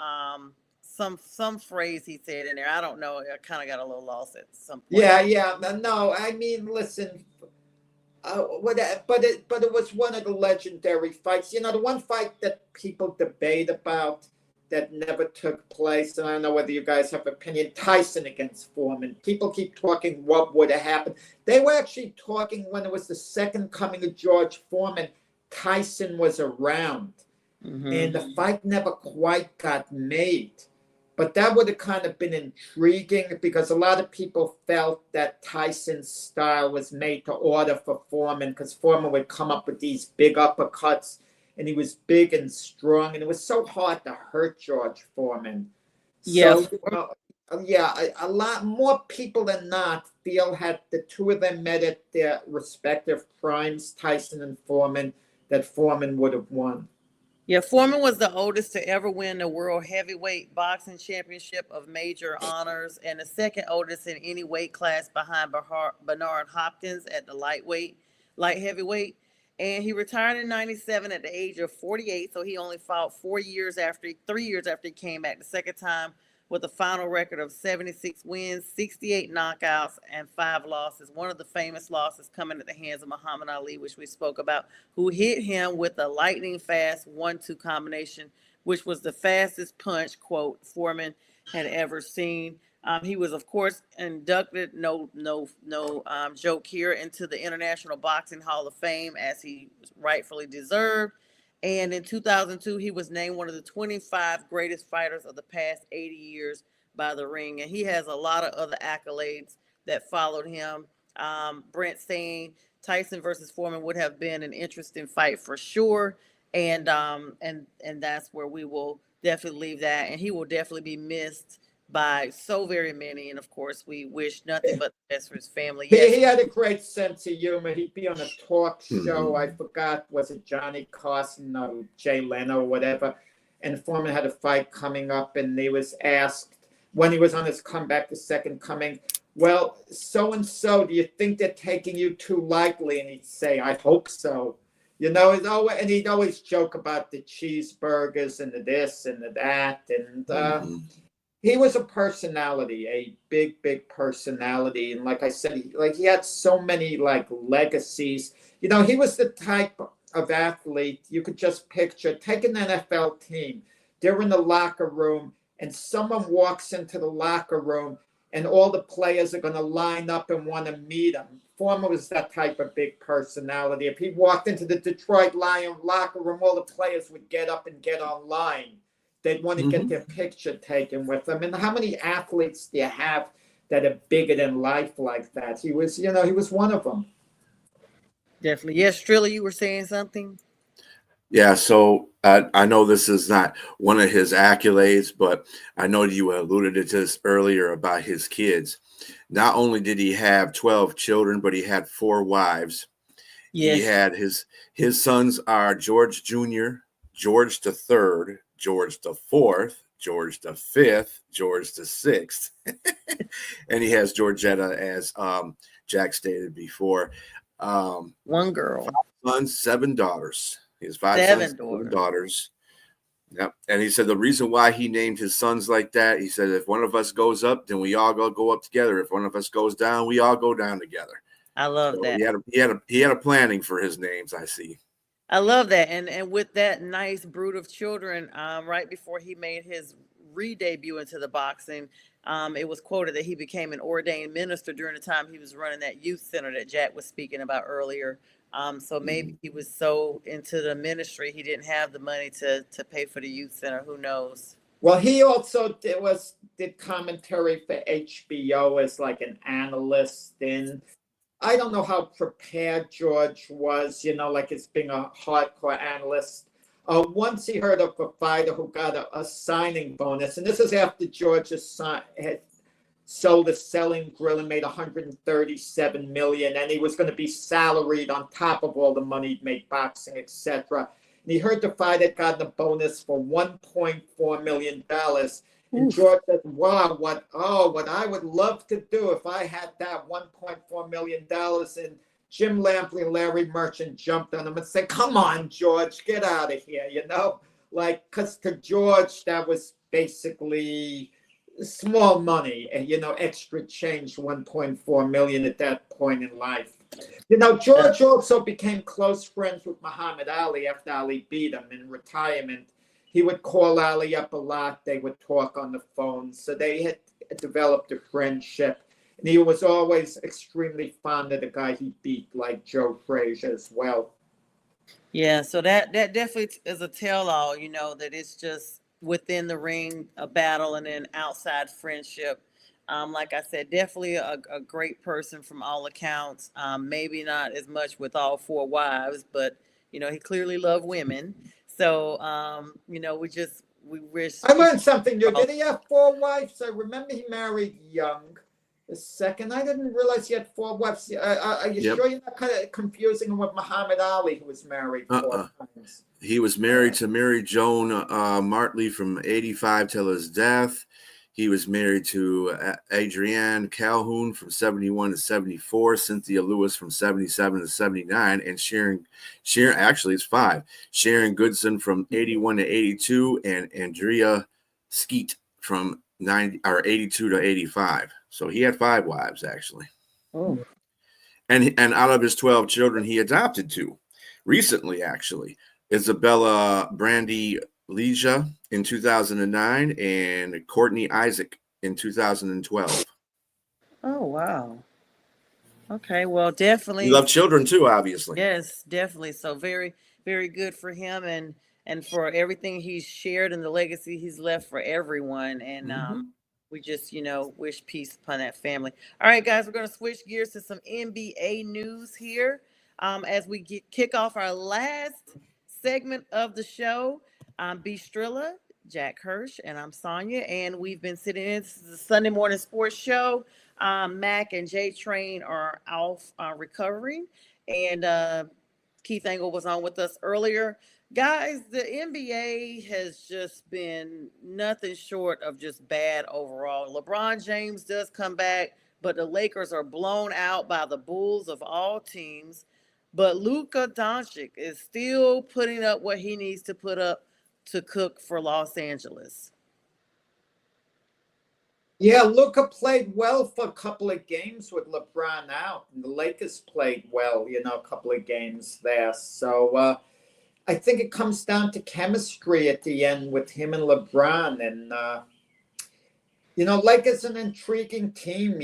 some phrase he said in there. I don't know. I kind of got a little lost at some point. Yeah. No, I mean, listen. But it was one of the legendary fights. The one fight that people debate about that never took place, and I don't know whether you guys have an opinion, Tyson against Foreman. People keep talking what would have happened. They were actually talking when it was the second coming of George Foreman, Tyson was around. Mm-hmm. And the fight never quite got made. But that would have kind of been intriguing because a lot of people felt that Tyson's style was made to order for Foreman, because Foreman would come up with these big uppercuts, and he was big and strong, and it was so hard to hurt George Foreman. Yeah. So, Yeah, a lot more people than not feel had the two of them met at their respective primes, Tyson and Foreman, that Foreman would have won. Yeah, Foreman was the oldest to ever win the World Heavyweight Boxing Championship of major honors and the second oldest in any weight class behind Bernard Hopkins at the light heavyweight. And he retired in 97 at the age of 48. So he only fought 3 years after he came back the second time with a final record of 76 wins, 68 knockouts, and 5 losses. One of the famous losses coming at the hands of Muhammad Ali, which we spoke about, who hit him with a lightning fast 1-2 combination, which was the fastest punch, quote, Foreman had ever seen. He was, of course, inducted, no joke here, into the International Boxing Hall of Fame, as he rightfully deserved. And in 2002, he was named one of the 25 greatest fighters of the past 80 years by The Ring. And he has a lot of other accolades that followed him. Brent saying Tyson versus Foreman would have been an interesting fight for sure. And that's where we will definitely leave that. And he will definitely be missed by so very many. And of course, we wish nothing but the best for his family. Yes. He had a great sense of humor. He'd be on a talk show. I forgot, was it Johnny Carson or Jay Leno or whatever? And Foreman had a fight coming up, and he was asked when he was on his comeback, the second coming, well, so-and-so, do you think they're taking you too lightly? And he'd say, I hope so. You know, and he'd always joke about the cheeseburgers and the this and the that. And he was a personality, a big personality. And like I said, he had so many legacies. You know, he was the type of athlete you could just picture. Take an NFL team. They're in the locker room and someone walks into the locker room and all the players are going to line up and want to meet him. Foreman was that type of big personality. If he walked into the Detroit Lions locker room, all the players would get up and get online. They'd want to get their picture taken with them. And how many athletes do you have that are bigger than life like that? He was one of them. Definitely. Yes, Strilla, you were saying something? Yeah, so I know this is not one of his accolades, but I know you alluded to this earlier about his kids. Not only did he have 12 children, but he had 4 wives. Yes. He had his sons are George Jr., George III, George the Fourth, George the Fifth, George the Sixth, and he has Georgetta, as Jack stated before. 1 girl, 5 sons, 7 daughters. He has 5 sons, 7 daughters. Yep. And he said the reason why he named his sons like that, he said, if one of us goes up, then we all go up together. If one of us goes down, we all go down together. I love that. He had a planning for his names, I see. I love that. And with that nice brood of children, right before he made his re-debut into the boxing, it was quoted that he became an ordained minister during the time he was running that youth center that Jack was speaking about earlier. So maybe he was so into the ministry, he didn't have the money to pay for the youth center. Who knows? Well, he also did commentary for HBO as like an analyst. And I don't know how prepared George was, as being a hardcore analyst. Once he heard of a fighter who got a signing bonus, and this is after George had sold a selling grill and made $137 million, and he was going to be salaried on top of all the money he'd made boxing, etc. And he heard the fighter had gotten a bonus for $1.4 million. And George said, wow, what I would love to do if I had that $1.4 million. And Jim Lampley and Larry Merchant jumped on him and said, come on, George, get out of here, because to George, that was basically small money and, extra change, 1.4 million at that point in life. George also became close friends with Muhammad Ali after Ali beat him in retirement. He would call Ali up a lot. They would talk on the phone. So they had developed a friendship. And he was always extremely fond of the guy he beat, like Joe Frazier as well. Yeah, so that definitely is a tell-all, that it's just within the ring, a battle, and then outside friendship. Like I said, definitely a great person from all accounts. Maybe not as much with all 4 wives, but, he clearly loved women. So, we just we wish. I learned something new. Did he have 4 wives? I remember he married young. The second, I didn't realize he had 4 wives. Are you Yep. sure you're not kind of confusing him with Muhammad Ali, who was married 4 times? He was married to Mary Joan Martley from 85 till his death. He was married to Adrienne Calhoun from 71 to 74, Cynthia Lewis from 77 to 79, and Sharon actually it's 5. Sharon Goodson from 81 to 82, and Andrea Skeet from 82 to 85. So he had 5 wives actually. Oh. And out of his 12 children, he adopted 2 recently actually. Isabella Brandy Leisha in 2009 and Courtney Isaac in 2012. Oh, wow. Okay, well, definitely. You love children too, obviously. Yes, definitely. So very, very good for him and for everything he's shared and the legacy he's left for everyone. And we just, wish peace upon that family. All right, guys, we're going to switch gears to some NBA news here as we kick off our last segment of the show. I'm BSTRILLA, Jack Hirsch, and I'm Sonja, and we've been sitting in. This is the Sunday morning sports show. Mac and J Train are off recovering, and Keith Angle was on with us earlier. Guys, the NBA has just been nothing short of just bad overall. LeBron James does come back, but the Lakers are blown out by the Bulls of all teams. But Luka Doncic is still putting up what he needs to put up to cook for Los Angeles. Yeah, Luka played well for a couple of games with LeBron out, and the Lakers played well, a couple of games there. So I think it comes down to chemistry at the end with him and LeBron. And, Lakers an intriguing team,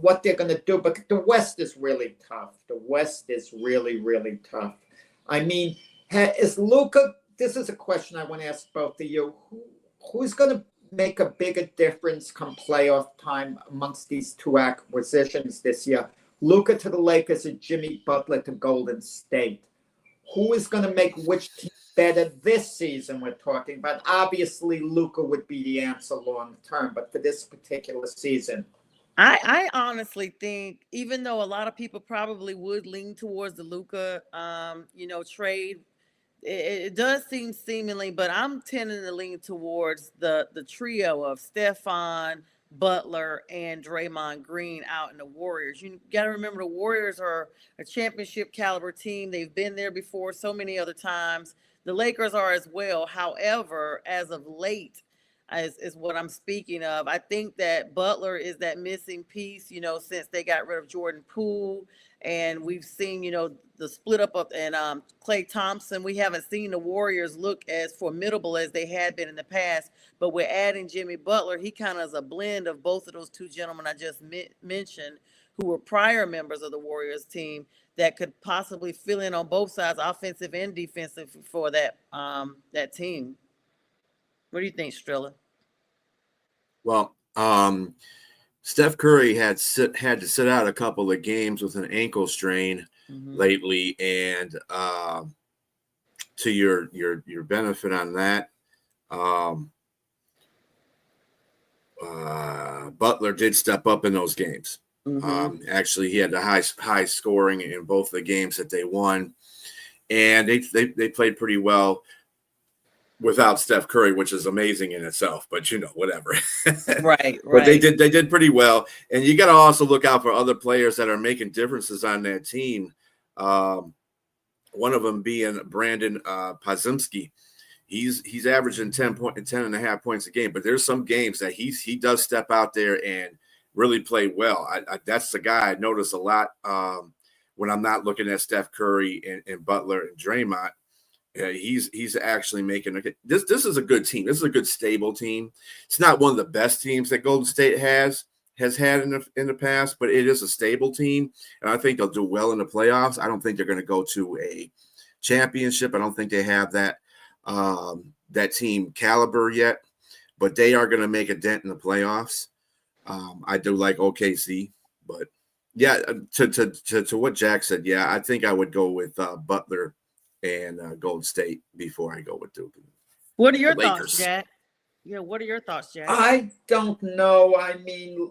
what they're going to do. But the West is really tough. The West is really, really tough. I mean, is Luka, this is a question I want to ask both of you. Who's going to make a bigger difference come playoff time amongst these 2 acquisitions this year? Luka to the Lakers and Jimmy Butler to Golden State. Who is going to make which team better this season we're talking about? Obviously, Luka would be the answer long term, but for this particular season. I honestly think, even though a lot of people probably would lean towards the Luka, trade, it does seem seemingly, but I'm tending to lean towards the trio of Stephon, Butler, and Draymond Green out in the Warriors. You got to remember the Warriors are a championship caliber team. They've been there before so many other times. The Lakers are as well. However, as of late, is what I'm speaking of. I think that Butler is that missing piece, since they got rid of Jordan Poole, and we've seen, the split up of and Klay Thompson. We haven't seen the Warriors look as formidable as they had been in the past, but we're adding Jimmy Butler. He kind of is a blend of both of those 2 gentlemen I just mentioned, who were prior members of the Warriors team, that could possibly fill in on both sides, offensive and defensive, for that team. What do you think, Strilla? Well, Steph Curry had to sit out a couple of games with an ankle strain lately, and to your benefit on that, Butler did step up in those games. Actually, he had the high scoring in both the games that they won, and they played pretty well without Steph Curry, which is amazing in itself, but whatever. Right. But they did pretty well. And you got to also look out for other players that are making differences on that team. One of them being Brandon Podziemski. He's averaging 10.5 points a game, but there's some games that he does step out there and really play well. That's the guy I notice a lot when I'm not looking at Steph Curry and Butler and Draymond. He's actually making this is a good team. This is a good, stable team. It's not one of the best teams that Golden State has had in the past, but it is a stable team, and I think they'll do well in the playoffs. I don't think they're going to go to a championship. I don't think they have that team caliber yet, but they are going to make a dent in the playoffs. I do like OKC, but yeah, to what Jack said, yeah, I think I would go with Butler and Golden State before I go with Duke. What are your thoughts, Jack? Yeah, what are your thoughts, Jack? I don't know. I mean,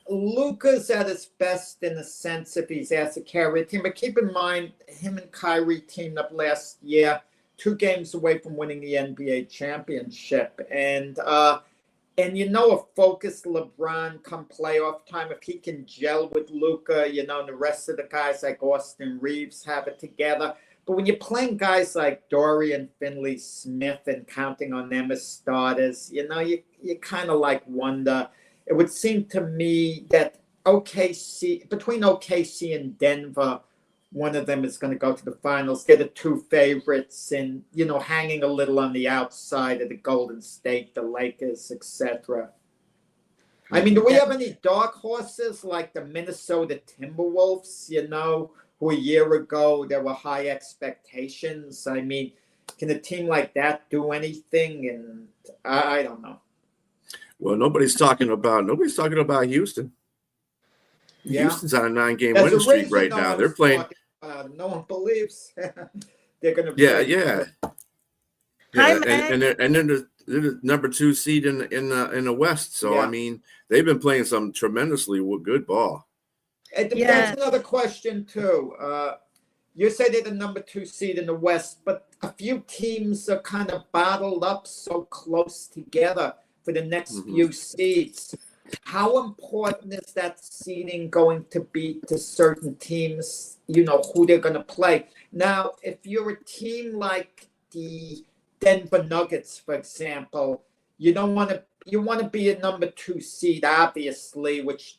Luka's at his best in a sense if he's asked to carry a team. But keep in mind, him and Kyrie teamed up last year, 2 games away from winning the NBA championship. And a focused LeBron come playoff time, if he can gel with Luka, and the rest of the guys like Austin Reeves have it together. But when you're playing guys like Dorian Finney-Smith and counting on them as starters, you kind of like wonder. It would seem to me that between OKC and Denver, one of them is going to go to the finals. They're the 2 favorites, and hanging a little on the outside of the Golden State, the Lakers, etc. I mean, do we have any dark horses like the Minnesota Timberwolves? Who a year ago there were high expectations. I mean, can a team like that do anything? And I don't know. Well, nobody's talking about Houston. Yeah. Houston's on a 9-game winning streak right now. They're playing. No one believes they're going to. Yeah. Hi, and they're the number 2 seed in the West. So I mean, they've been playing some tremendously good ball. That's another question too. You say they're the number 2 seed in the West, but a few teams are kind of bottled up so close together for the next few seeds. How important is that seeding going to be to certain teams, who they're going to play? Now, if you're a team like the Denver Nuggets, for example, you want to be a number 2 seed, obviously, which,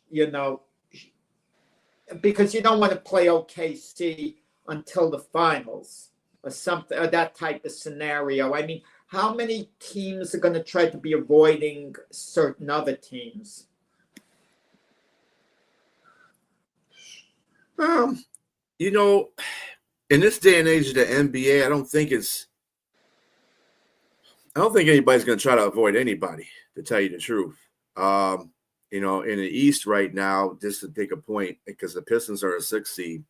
because you don't want to play OKC until the finals or something, or that type of scenario. I mean, how many teams are going to try to be avoiding certain other teams? In this day and age of the NBA, I don't think anybody's going to try to avoid anybody, to tell you the truth. In the East right now, just to take a point, because the Pistons are a 6 seed,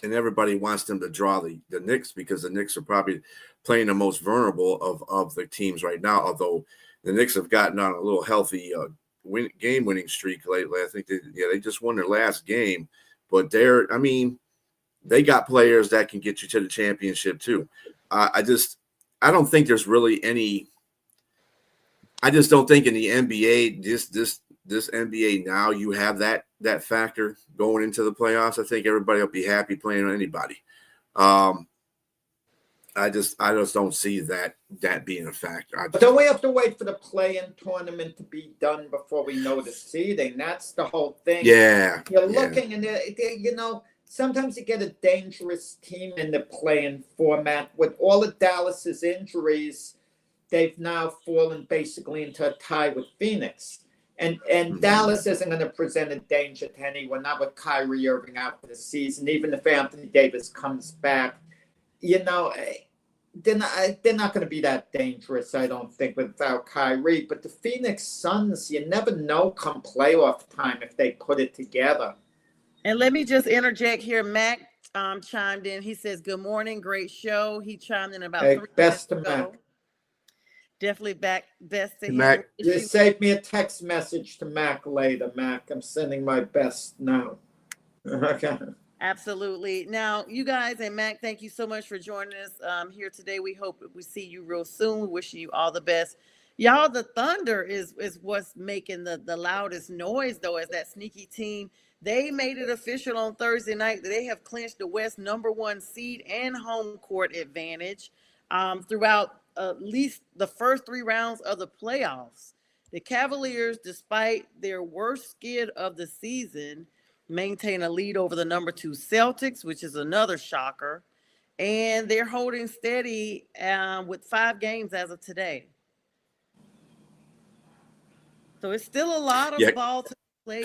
and everybody wants them to draw the Knicks because the Knicks are probably playing the most vulnerable of the teams right now, although the Knicks have gotten on a little healthy game-winning streak lately. I think they just won their last game, but they got players that can get you to the championship too. I don't think there's really any. I just don't think in the NBA, this NBA now, you have that factor going into the playoffs. I think everybody will be happy playing on anybody. I just don't see that being a factor. But don't we have to wait for the play-in tournament to be done before we know the seeding? That's the whole thing. Yeah. You're looking and sometimes you get a dangerous team in the play-in format. With all of Dallas's injuries, they've now fallen basically into a tie with Phoenix. And Dallas isn't going to present a danger to anyone, not with Kyrie Irving out for the season. Even if Anthony Davis comes back, they're not going to be that dangerous, I don't think, without Kyrie. But the Phoenix Suns, you never know come playoff time if they put it together. And let me just interject here. Mac chimed in. He says, "Good morning, great show." He chimed in about 3 best minutes to ago. Mac. Definitely best to him. Mac, You save me a text message to Mac later, Mac. I'm sending my best now. Okay. Absolutely. Now, you guys and Mac, thank you so much for joining us here today. We hope we see you real soon. Wishing you all the best. Y'all, the Thunder is what's making the loudest noise, though, as that sneaky team. They made it official on Thursday night that they have clinched the West #1 seed and home court advantage throughout at least the first 3 rounds of the playoffs. The Cavaliers, despite their worst skid of the season, maintain a lead over the #2 Celtics, which is another shocker. And they're holding steady with 5 games as of today. So it's still a lot of ball to play.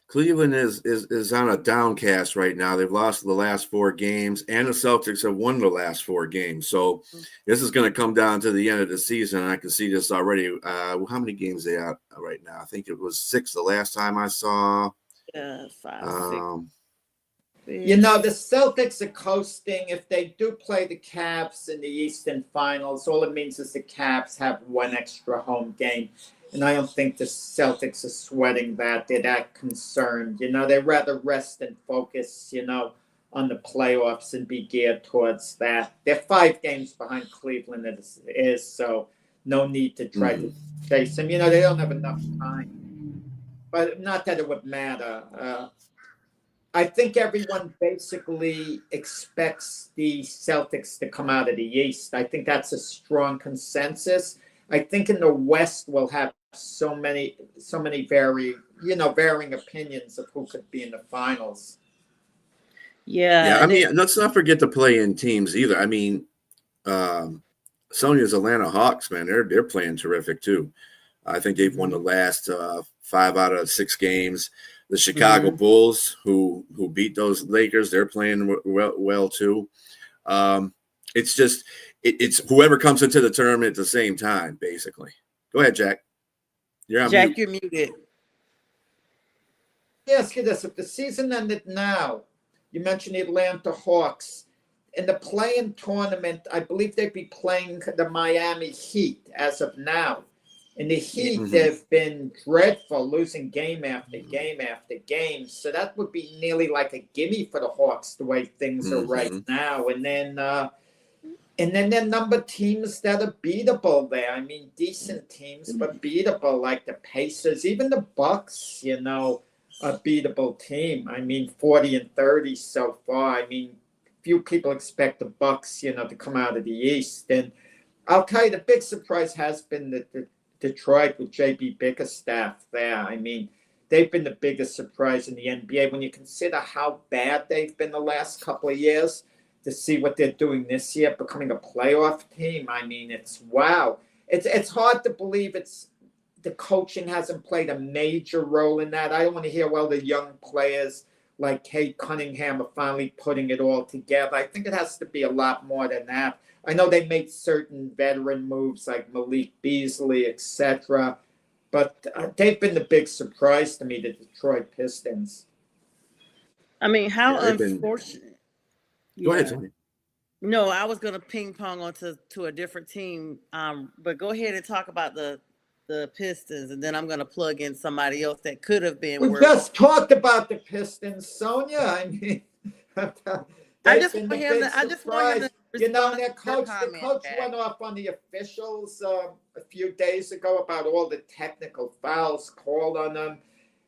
Cleveland is on a downcast right now. They've lost the last 4 games, and the Celtics have won the last 4 games. So this is going to come down to the end of the season. I can see this already. How many games they are right now? I think it was 6 the last time I saw. 5, 6. You know, the Celtics are coasting. If they do play the Cavs in the Eastern Finals, all it means is the Cavs have one extra home game. And I don't think the Celtics are sweating that. They're that concerned. You know, they'd rather rest and focus, you know, on the playoffs and be geared towards that. They're 5 games behind Cleveland, it is, so no need to try to chase them. You know, they don't have enough time. But not that it would matter. I think everyone basically expects the Celtics to come out of the East. I think that's a strong consensus. I think in the West we'll have so many varying opinions of who could be in the finals. Yeah, I mean, let's not forget the play-in teams either. I mean, Sonja's Atlanta Hawks, man, they're playing terrific too. I think they've won the last 5 out of 6 games. The Chicago Bulls, who beat those Lakers, they're playing well too. It's just it's whoever comes into the tournament at the same time, basically. Go ahead, Jack. You're muted. Ask you this: if the season ended now, you mentioned the Atlanta Hawks. In the play-in tournament, I believe they'd be playing the Miami Heat as of now. In the Heat, they've been dreadful, losing game after game after game. So that would be nearly like a gimme for the Hawks, the way things are right now. And then there are number teams that are beatable there. I mean, decent teams, but beatable, like the Pacers, even the Bucks, you know, a beatable team. I mean, 40-30 so far. I mean, few people expect the Bucks, you know, to come out of the East. And I'll tell you, the big surprise has been the Detroit with JB Bickerstaff there. I mean, they've been the biggest surprise in the NBA when you consider how bad they've been the last couple of years. To see what they're doing this year, becoming a playoff team. I mean, it's wow. It's hard to believe the coaching hasn't played a major role in that. I don't want to hear, well, the young players like Kate Cunningham are finally putting it all together. I think it has to be a lot more than that. I know they made certain veteran moves like Malik Beasley, etc. But they've been the big surprise to me, the Detroit Pistons. I mean, how unfortunate. Go ahead, Tony. No, I was going to ping pong onto a different team, but go ahead and talk about the Pistons, and then I'm going to plug in somebody else that could have been. We just talked about the Pistons, Sonja. I mean, I just want him to you know, the coach went off on the officials a few days ago about all the technical fouls called on them.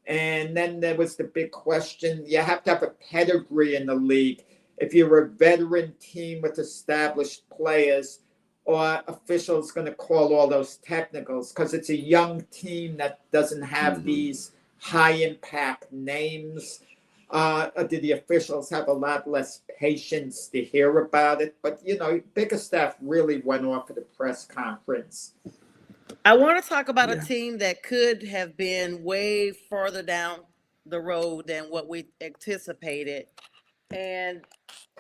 And then there was the big question. You have to have a pedigree in the league. If you're a veteran team with established players, or officials going to call all those technicals, because it's a young team that doesn't have these high-impact names. Do the officials have a lot less patience to hear about it? But, you know, Bickerstaff really went off at the press conference. I want to talk about a team that could have been way further down the road than what we anticipated. And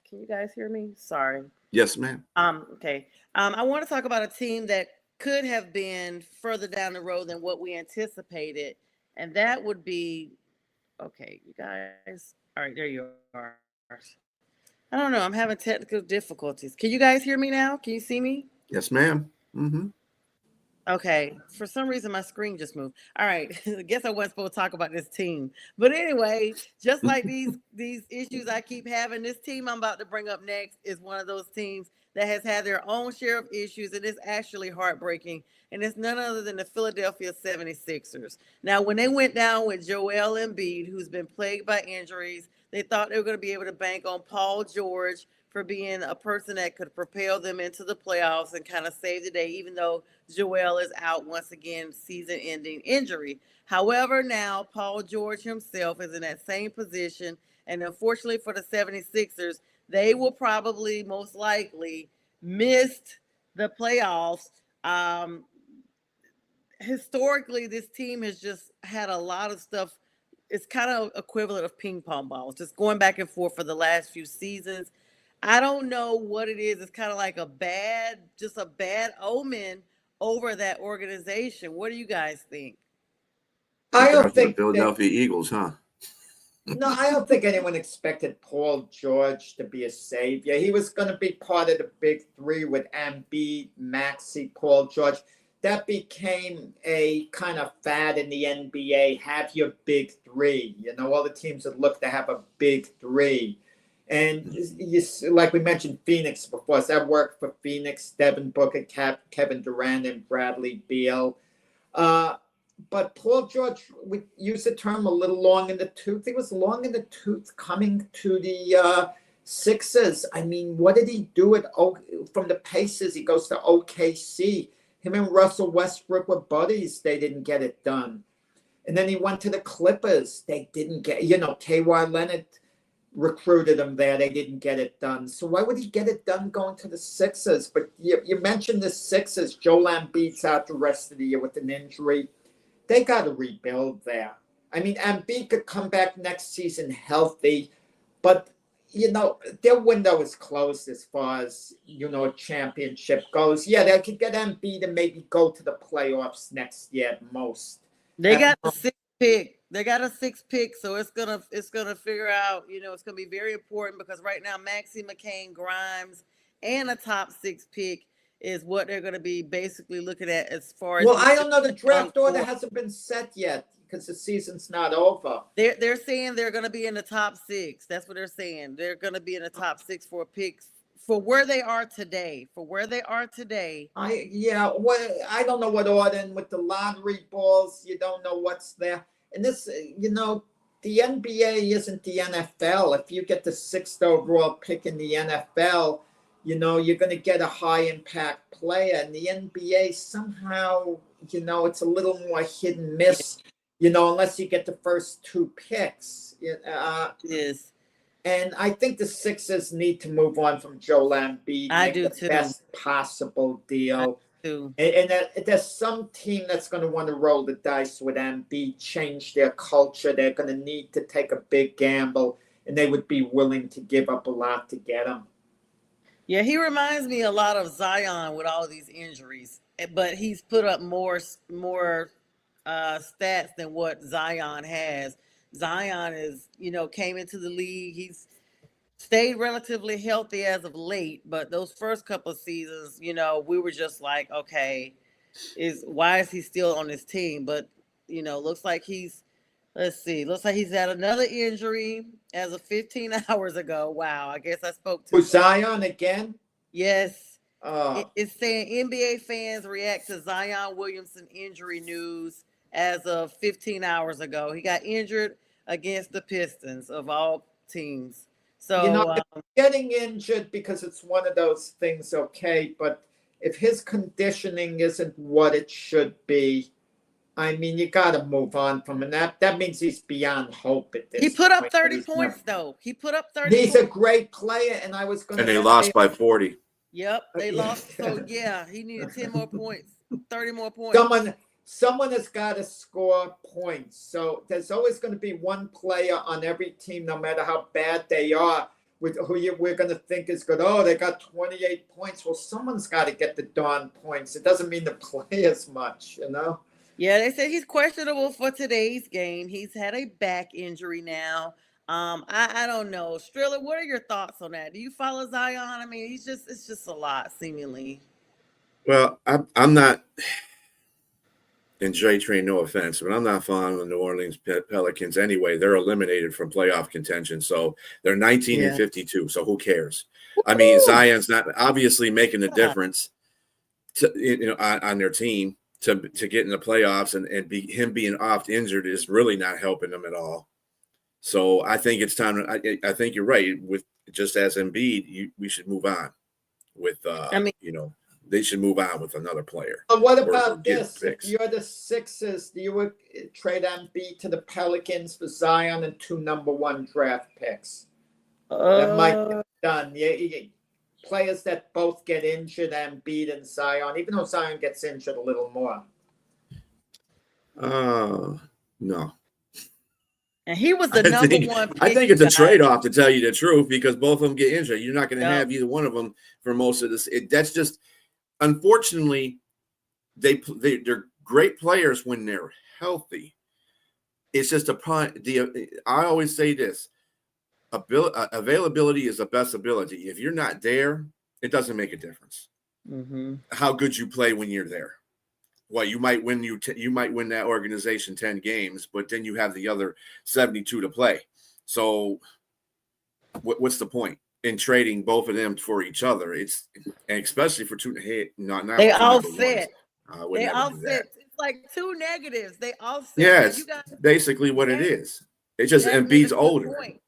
can you guys hear me? Sorry. Yes, ma'am. Okay. I want to talk about a team that could have been further down the road than what we anticipated. And that would be, okay, you guys. All right, there you are. I don't know. I'm having technical difficulties. Can you guys hear me now? Can you see me? Yes, ma'am. Okay. For some reason, my screen just moved. All right. I guess I wasn't supposed to talk about this team. But anyway, just like these issues I keep having, this team I'm about to bring up next is one of those teams that has had their own share of issues, and it's actually heartbreaking. And it's none other than the Philadelphia 76ers. Now, when they went down with Joel Embiid, who's been plagued by injuries, they thought they were going to be able to bank on Paul George for being a person that could propel them into the playoffs and kind of save the day, even though Joel is out once again, season-ending injury. However, now Paul George himself is in that same position, and unfortunately for the 76ers, they will probably most likely miss the playoffs. Historically, this team has just had a lot of stuff. It's kind of equivalent of ping pong balls, just going back and forth for the last few seasons. I don't know what it is. It's kind of like a bad omen over that organization. What do you guys think? I don't think Philadelphia Eagles, huh? No, I don't think anyone expected Paul George to be a savior. He was going to be part of the big three with Embiid, Maxey, Paul George. That became a kind of fad in the NBA. Have your big three. All the teams that look to have a big three. And like we mentioned, Phoenix before. So that worked for Phoenix, Devin Booker, Kevin Durant, and Bradley Beal. But Paul George, we use the term a little long in the tooth. He was long in the tooth coming to the Sixers. I mean, what did he do from the Pacers? He goes to OKC. Him and Russell Westbrook were buddies. They didn't get it done. And then he went to the Clippers. They didn't get, Kawhi Leonard recruited him there. They didn't get it done. So why would he get it done going to the Sixers? But you mentioned the Sixers. Joel Embiid's out the rest of the year with an injury. They got to rebuild there. I mean, Embiid could come back next season healthy, but, their window is closed as far as, a championship goes. Yeah, they could get Embiid and maybe go to the playoffs next year at most. They got a 6th pick. They got a 6th pick, so it's gonna figure out. It's gonna be very important because right now Maxey, McCain, Grimes, and a top 6 pick is what they're going to be basically looking at as far as. Well, I don't know. The draft order hasn't been set yet because the season's not over. They're saying they're going to be in the top 6. That's what they're saying. They're going to be in the top 6 for picks for where they are today. I don't know what order, and with the lottery balls, you don't know what's there. And this, the NBA isn't the NFL. If you get the 6th overall pick in the NFL, you're going to get a high impact player. And the NBA somehow, it's a little more hit and miss, unless you get the first 2 picks. Yes. And I think the Sixers need to move on from Joel Embiid. I do too. Best possible deal. And there's some team that's going to want to roll the dice with Embiid, change their culture. They're going to need to take a big gamble, and they would be willing to give up a lot to get him. Yeah, he reminds me a lot of Zion with all these injuries, but he's put up more stats than what Zion has. Zion is, came into the league. He's stayed relatively healthy as of late, but those first couple of seasons, we were just like, okay, why is he still on this team? But, looks like he's had another injury as of 15 hours ago. Wow, I guess I spoke to Zion again? Yes. It's saying NBA fans react to Zion Williamson injury news as of 15 hours ago. He got injured against the Pistons of all teams. So getting injured because it's one of those things, okay, but if his conditioning isn't what it should be, I mean, you got to move on from him. That means he's beyond hope at this point. He put up 30 points, though. He put up 30 He's a great player, and I was going to And they lost by 40. Yep, they lost. So, yeah, he needed 10 more points, 30 more points. Someone has got to score points. So there's always going to be one player on every team, no matter how bad they are, with who we're going to think is good. Oh, they got 28 points. Well, someone's got to get the darn points. It doesn't mean to play as much, Yeah, they said he's questionable for today's game. He's had a back injury now. I don't know. Strilla, what are your thoughts on that? Do you follow Zion? I mean, it's just a lot, seemingly. Well, I'm not, and J Train, no offense, but I'm not following the New Orleans Pelicans anyway. They're eliminated from playoff contention, so they're 19 and 52. So who cares? I mean, Zion's not obviously making a difference on their team to get in the playoffs, and him being oft injured is really not helping them at all. So I think it's time. I think you're right. With just as Embiid, we should move on with. They should move on with another player. But what about this? If you're the Sixers, do you trade Embiid to the Pelicans for Zion and 2 number 1 draft picks? That might be done. Yeah, players that both get injured, Embiid and Zion, even though Zion gets injured a little more. No. And he was the number 1 pick. I think it's a trade-off, to tell you the truth, because both of them get injured. You're not going to have either one of them for most of this. That's just, unfortunately, they're great players when they're healthy. it's just I always say this: availability is the best ability. If you're not there, it doesn't make a difference. How good you play when you're there. Well, you might win that organization 10 games, but then you have the other 72 to play. So what's the point in trading both of them for each other? And especially for two. Hey, not They for offset. They offset. It's like two negatives. They offset. Yeah, it's basically what it is. It just Embiid's older. Point.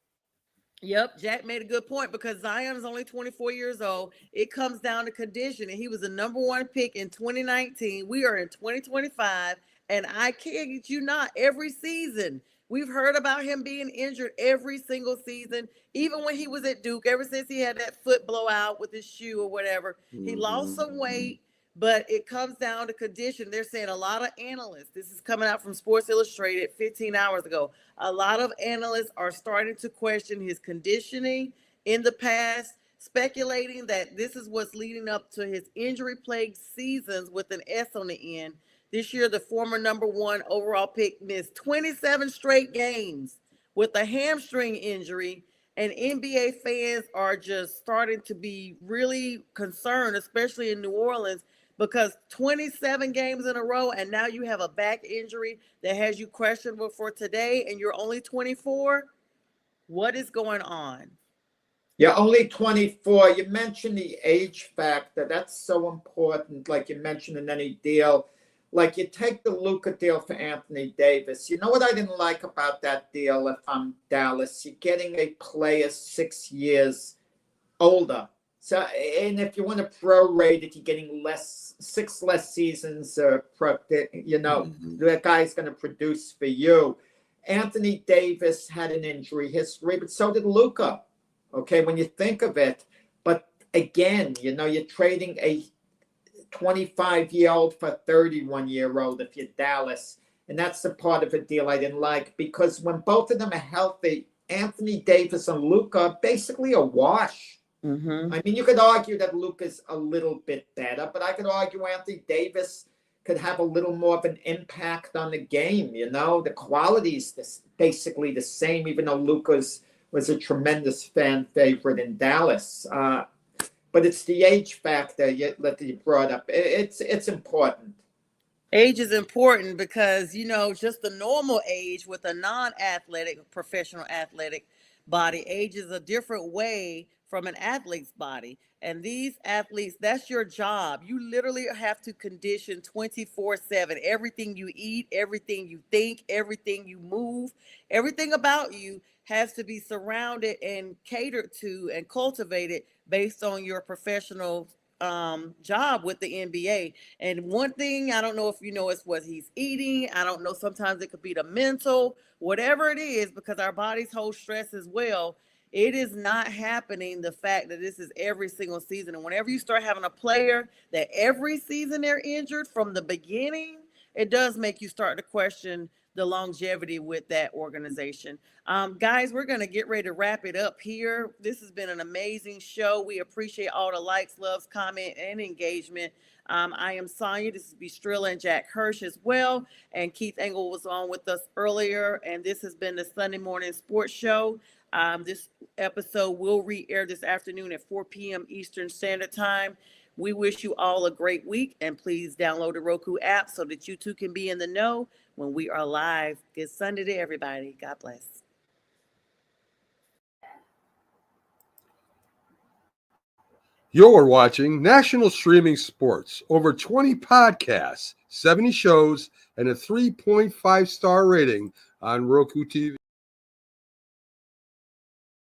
Yep, Jack made a good point because Zion is only 24 years old. It comes down to condition, and he was the number 1 pick in 2019. We are in 2025, and I kid you not, every season we've heard about him being injured every single season, even when he was at Duke, ever since he had that foot blowout with his shoe or whatever. He lost some weight, but it comes down to condition. They're saying a lot of analysts, this is coming out from Sports Illustrated 15 hours ago, a lot of analysts are starting to question his conditioning in the past, speculating that this is what's leading up to his injury-plagued seasons with an S on the end. This year, the former number 1 overall pick missed 27 straight games with a hamstring injury, and NBA fans are just starting to be really concerned, especially in New Orleans, because 27 games in a row, and now you have a back injury that has you questionable for today, and you're only 24. What is going on? You're only 24. You mentioned the age factor. That's so important, like you mentioned in any deal. Like you take the Luka deal for Anthony Davis. You know what I didn't like about that deal if I'm Dallas? You're getting a player 6 years older. So, and if you want to prorate it, you're getting 6 less seasons. The guy's going to produce for you. Anthony Davis had an injury history, but so did Luka. Okay, when you think of it. But again, you're trading a 25-year-old for a 31-year-old if you're Dallas. And that's the part of the deal I didn't like, because when both of them are healthy, Anthony Davis and Luka are basically a wash. I mean, you could argue that Luka's a little bit better, but I could argue Anthony Davis could have a little more of an impact on the game. The quality is basically the same, even though Luka's was a tremendous fan favorite in Dallas. But it's the age factor that you brought up. It's important. Age is important because, just the normal age with a non-athletic, professional athletic body, age is a different way from an athlete's body. And these athletes, that's your job. You literally have to condition 24/7. Everything you eat, everything you think, everything you move, everything about you has to be surrounded and catered to and cultivated based on your professional job with the NBA. And one thing, I don't know if it's what he's eating. I don't know. Sometimes it could be the mental, whatever it is, because our bodies hold stress as well. It is not happening, the fact that this is every single season. And whenever you start having a player that every season they're injured from the beginning, it does make you start to question the longevity with that organization. Guys, we're going to get ready to wrap it up here. This has been an amazing show. We appreciate all the likes, loves, comment, and engagement. I am Sonja. This is BSTRILLA and Jack Hirsch as well. And Keith Engel was on with us earlier. And this has been the Sunday Morning Sports Show. This episode will re-air this afternoon at 4 p.m. Eastern Standard Time. We wish you all a great week, and please download the Roku app so that you too can be in the know when we are live. Good Sunday to everybody. God bless. You're watching National Streaming Sports. Over 20 podcasts, 70 shows, and a 3.5-star rating on Roku TV.